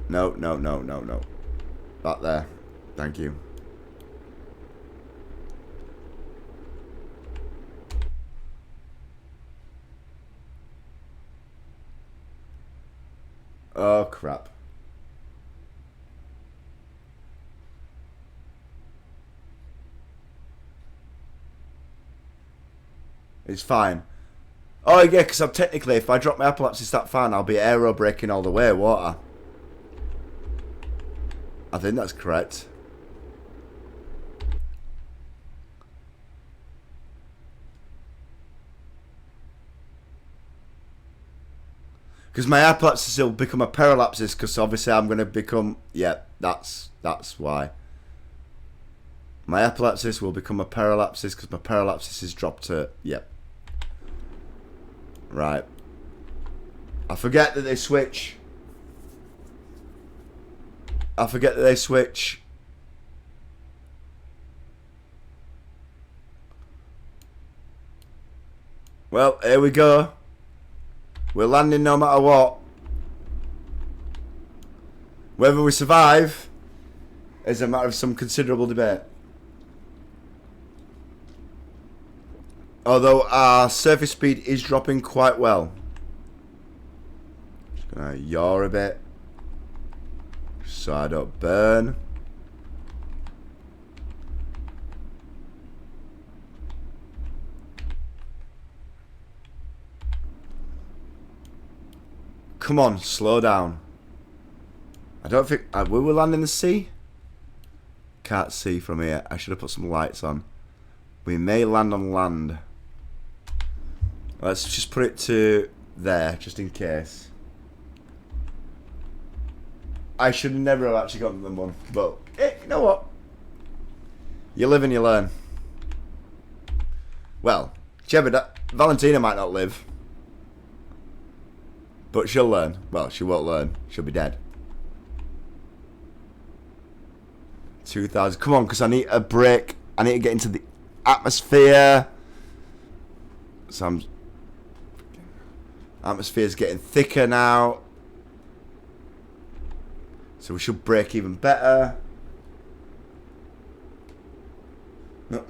No. Back there. Thank you. Oh, crap. It's fine. Oh, yeah, because I'm technically, if I drop my apoapsis that far, I'll be aero braking all the way, won't I? I think that's correct. Because my apoapsis will become a parallapsis, because obviously I'm going to become... Yeah, that's why. My epilepsis will become a paralepsis because my paralepsis is dropped to... Yep. Right. I forget that they switch. Well, here we go. We're landing no matter what. Whether we survive is a matter of some considerable debate. Although our surface speed is dropping quite well. Just gonna yaw a bit so I don't burn. Come on, slow down. I don't think... will we land in the sea? Can't see from here. I should have put some lights on. We may land on land. Let's just put it to there, just in case. I should never have actually gotten them one. But, you know what? You live and you learn. Well, Valentina might not live. But she'll learn. Well, she won't learn. She'll be dead. 2,000. Come on, because I need a break. I need to get into the atmosphere. So atmosphere's getting thicker now. So we should break even better. No.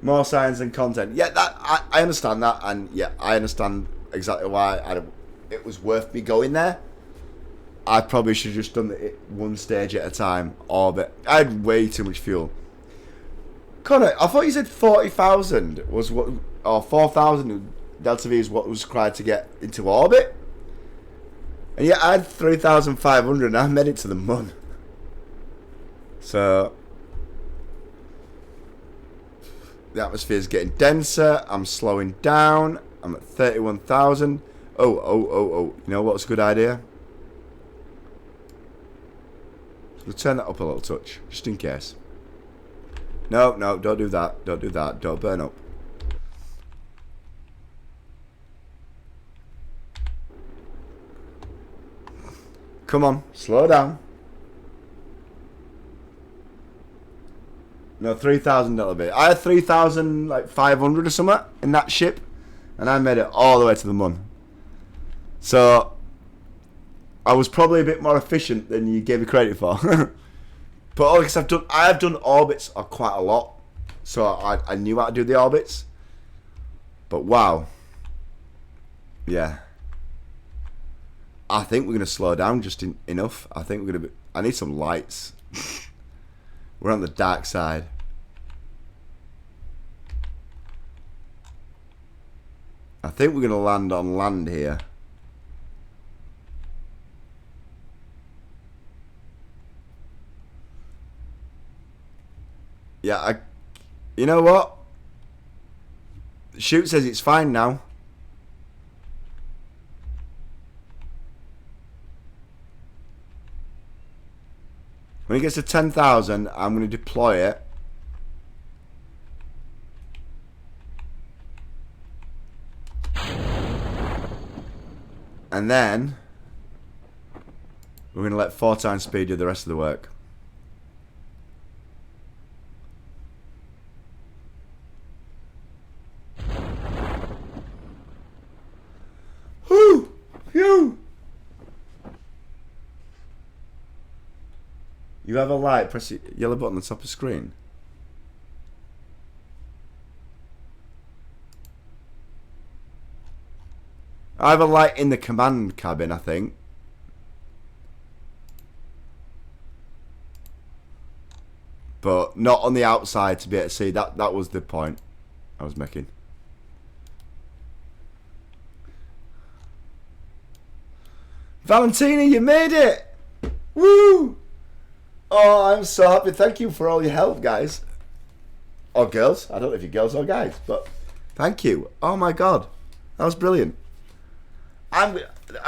More science and content. Yeah, I understand that, and yeah, I understand exactly why it was worth me going there. I probably should have just done it one stage at a time. Orbit. I had way too much fuel. Connor, I thought you said 40,000 was what, or 4,000 Delta V is what was required to get into orbit. And yeah, I had 3,500 and I made it to the moon. So the atmosphere is getting denser. I'm slowing down. I'm at 31,000. Oh. You know what's a good idea? We'll turn that up a little touch, just in case. No, don't do that. Don't do that. Don't burn up. Come on, slow down. No, 3,000 a bit. I had 3,500 or something in that ship, and I made it all the way to the moon. So I was probably a bit more efficient than you gave me credit for. But all because I have done orbits quite a lot, so I knew how to do the orbits. But wow, yeah. I think we're gonna slow down just enough. I think we're gonna. I need some lights. We're on the dark side. I think we're gonna land on land here. Yeah, you know what? The chute says it's fine now. When it gets to 10,000, I'm going to deploy it. And then we're going to let 4 times speed do the rest of the work. Whew! Phew! You have a light, press the yellow button on the top of the screen. I have a light in the command cabin, I think. But not on the outside to be able to see. That was the point I was making. Valentina, you made it! Woo! Oh, I'm so happy. Thank you for all your help, guys. Or girls. I don't know if you're girls or guys, but thank you. Oh my god. That was brilliant. I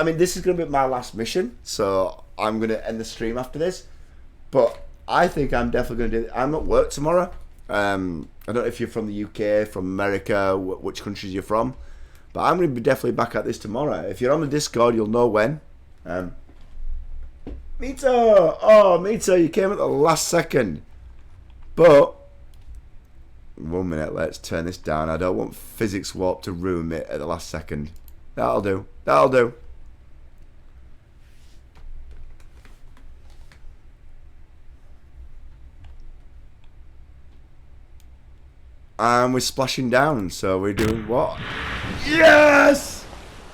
mean, this is going to be my last mission, so I'm going to end the stream after this. But I think I'm definitely going to do it. I'm at work tomorrow. I don't know if you're from the UK, from America, which countries you're from. But I'm going to be definitely back at this tomorrow. If you're on the Discord, you'll know when. Mito! Oh, Mito, you came at the last second. But, 1 minute, let's turn this down. I don't want Physics Warp to ruin it at the last second. That'll do. That'll do. And we're splashing down, so we're doing what? Yes!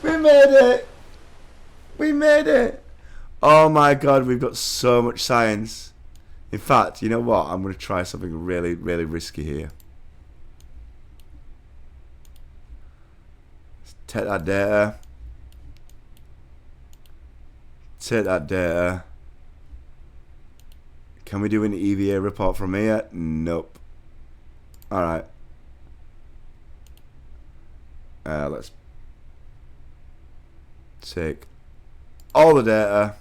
We made it! We made it! Oh my god, we've got so much science. In fact, you know what? I'm going to try something really, really risky here. Let's take that data. Take that data. Can we do an EVA report from here? Nope. Alright. Let's take all the data.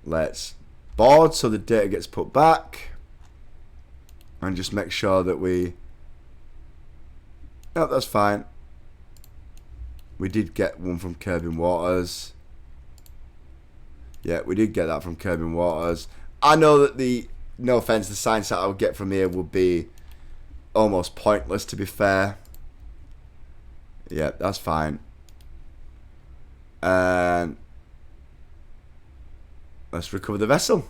Let's board so the data gets put back. And just make sure that we... No, that's fine. We did get one from Kerbal Waters. Yeah, we did get that from Kerbal Waters. I know that the... No offense, the science that I would get from here would be almost pointless, to be fair. Yeah, that's fine. And let's recover the vessel.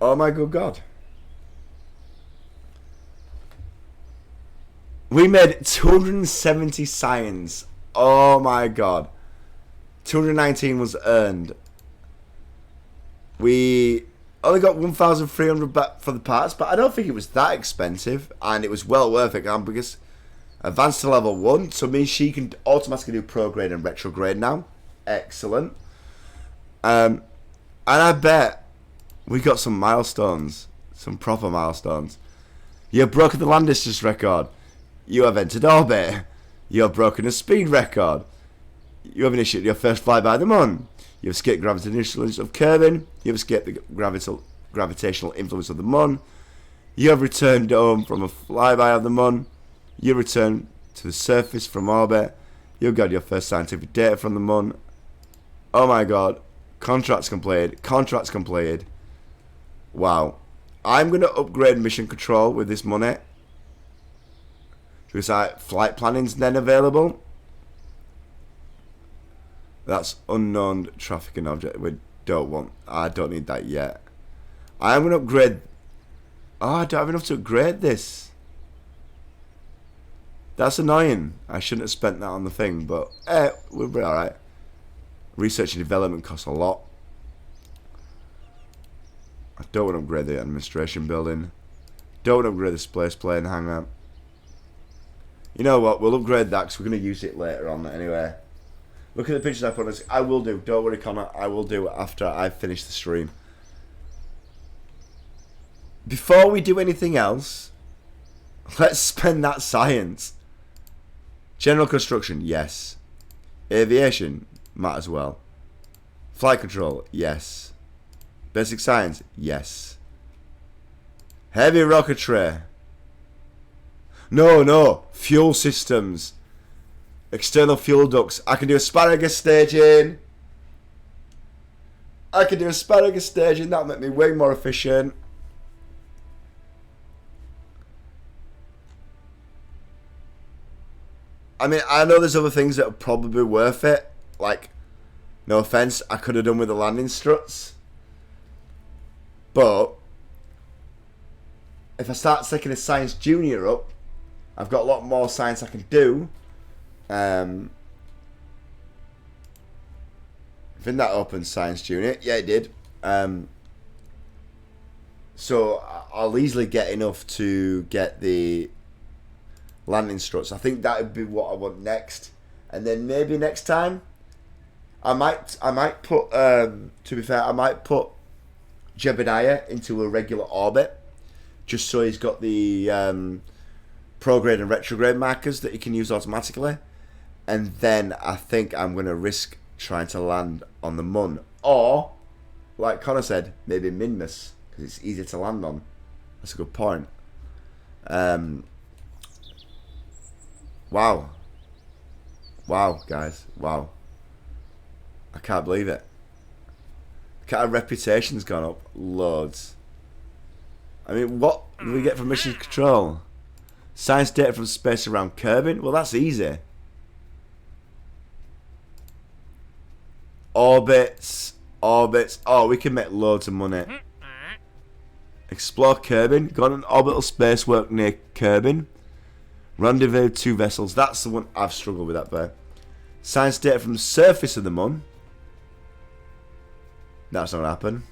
Oh my good god. We made 270 science. Oh my god. 219 was earned. We only got 1,300 back for the parts, but I don't think it was that expensive, and it was well worth it because advanced to level 1, so means she can automatically do prograde and retrograde now. Excellent. And I bet we got some milestones, some proper milestones. You have broken the land distance record. You have entered orbit. You have broken a speed record. You have initiated your first flyby of the moon. You have escaped gravitational influence of Kerbin. You have escaped the gravitational influence of the moon. You have returned home from a flyby of the moon. You return to the surface from orbit. You got your first scientific data from the moon. Oh my god. Contracts completed. Contracts completed. Wow. I'm going to upgrade mission control with this money. Because flight planning's then available. That's unknown trafficking object. We don't want. I don't need that yet. I'm going to upgrade. Oh, I don't have enough to upgrade this. That's annoying. I shouldn't have spent that on the thing, but we'll be alright. Research and development costs a lot. I don't want to upgrade the administration building. Don't want to upgrade the space plane hangar. You know what? We'll upgrade that because we're going to use it later on anyway. Look at the pictures I put on. I will do. Don't worry, Connor. I will do it after I finish the stream. Before we do anything else, let's spend that science. General construction, yes. Aviation, might as well. Flight control, yes. Basic science, yes. Heavy rocketry. No. Fuel systems. External fuel ducts. I can do asparagus staging. That'll make me way more efficient. I mean, I know there's other things that are probably worth it. Like, no offense, I could have done with the landing struts. But if I start taking a science junior up, I've got a lot more science I can do. I think that opened science junior. Yeah, it did. So I'll easily get enough to get the landing struts. I think that would be what I want next. And then maybe next time I might put to be fair, I might put Jebediah into a regular orbit just so he's got the prograde and retrograde markers that he can use automatically. And then I think I'm going to risk trying to land on the Mun. Or, like Connor said, maybe Minmus, because it's easier to land on. That's a good point. Wow. Wow, guys. Wow. I can't believe it. Our reputation's gone up loads. I mean, what do we get from mission control? Science data from space around Kerbin? Well, that's easy. Orbits. Oh, we can make loads of money. Explore Kerbin. Go on an orbital space work near Kerbin. Rendezvous 2 vessels. That's the one I've struggled with that bit. Science data from the surface of the Mun. That's not going to happen.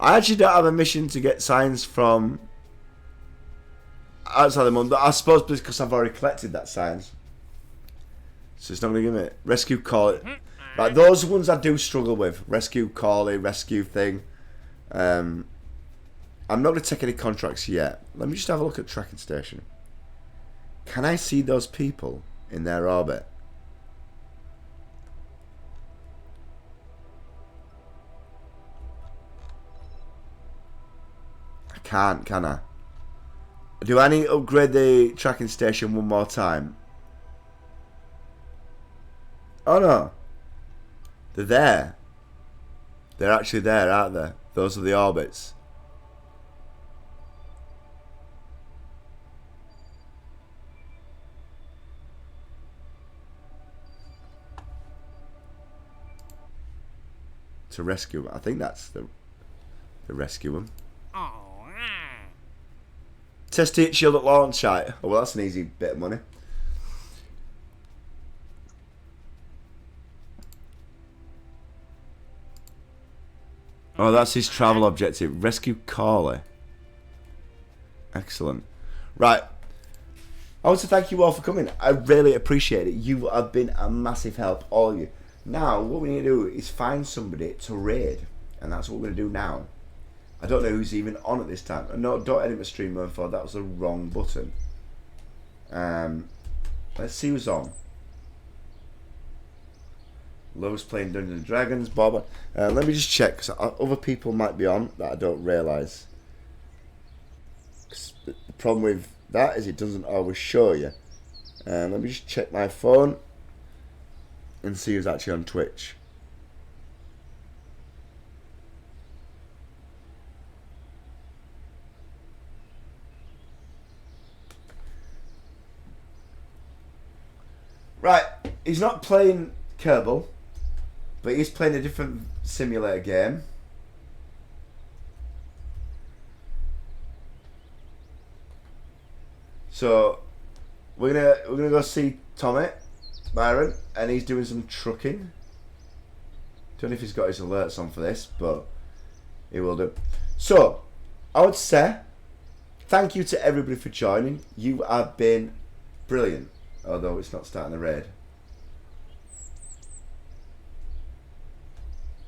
I actually don't have a mission to get science from outside the Mun, but I suppose because I've already collected that science. So it's not going to give me it. Rescue call. Right, those ones I do struggle with. Rescue call, rescue thing. I'm not going to take any contracts yet. Let me just have a look at tracking station. Can I see those people in their orbit? I can't, can I? Do I need to upgrade the tracking station one more time? Oh no. They're there. They're actually there, aren't they? Those are the orbits. To rescue them. I think that's the rescue them. Test it, shield at launch site. Oh, well, that's an easy bit of money. Oh, that's his travel objective. Rescue Carly. Excellent. Right. I want to thank you all for coming. I really appreciate it. You have been a massive help, all of you. Now, what we need to do is find somebody to raid. And that's what we're going to do now. I don't know who's even on at this time. No, don't edit my stream mode for that was the wrong button. Let's see who's on. Lowe's playing Dungeons and Dragons. Bob. Let me just check because other people might be on that I don't realise. The problem with that is it doesn't always show you. Let me just check my phone and see who's actually on Twitch. Right, he's not playing Kerbal, but he's playing a different simulator game. So we're gonna go see Tommy Byron, and he's doing some trucking. Don't know if he's got his alerts on for this, but he will do. So I would say thank you to everybody for joining. You have been brilliant. Although it's not starting the raid.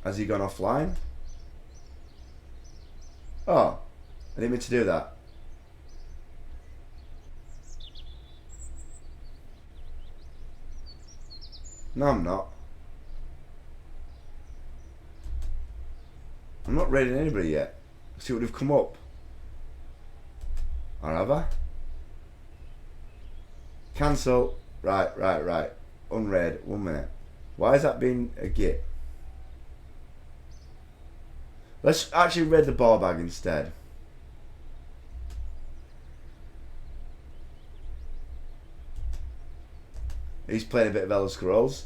Has he gone offline? Oh, I didn't mean to do that. No, I'm not. I'm not raiding anybody yet. Let's see what they've come up. Or have I? Cancel. Right. Unraid. 1 minute. Why has that been a git? Let's actually raid the ball bag instead. He's playing a bit of Elder Scrolls.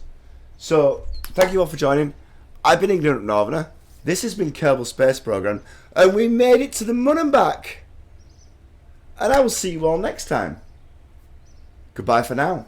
So, thank you all for joining. I've been Ignorant Northerner. This has been Kerbal Space Program. And we made it to the Mun and back. And I will see you all next time. Goodbye for now.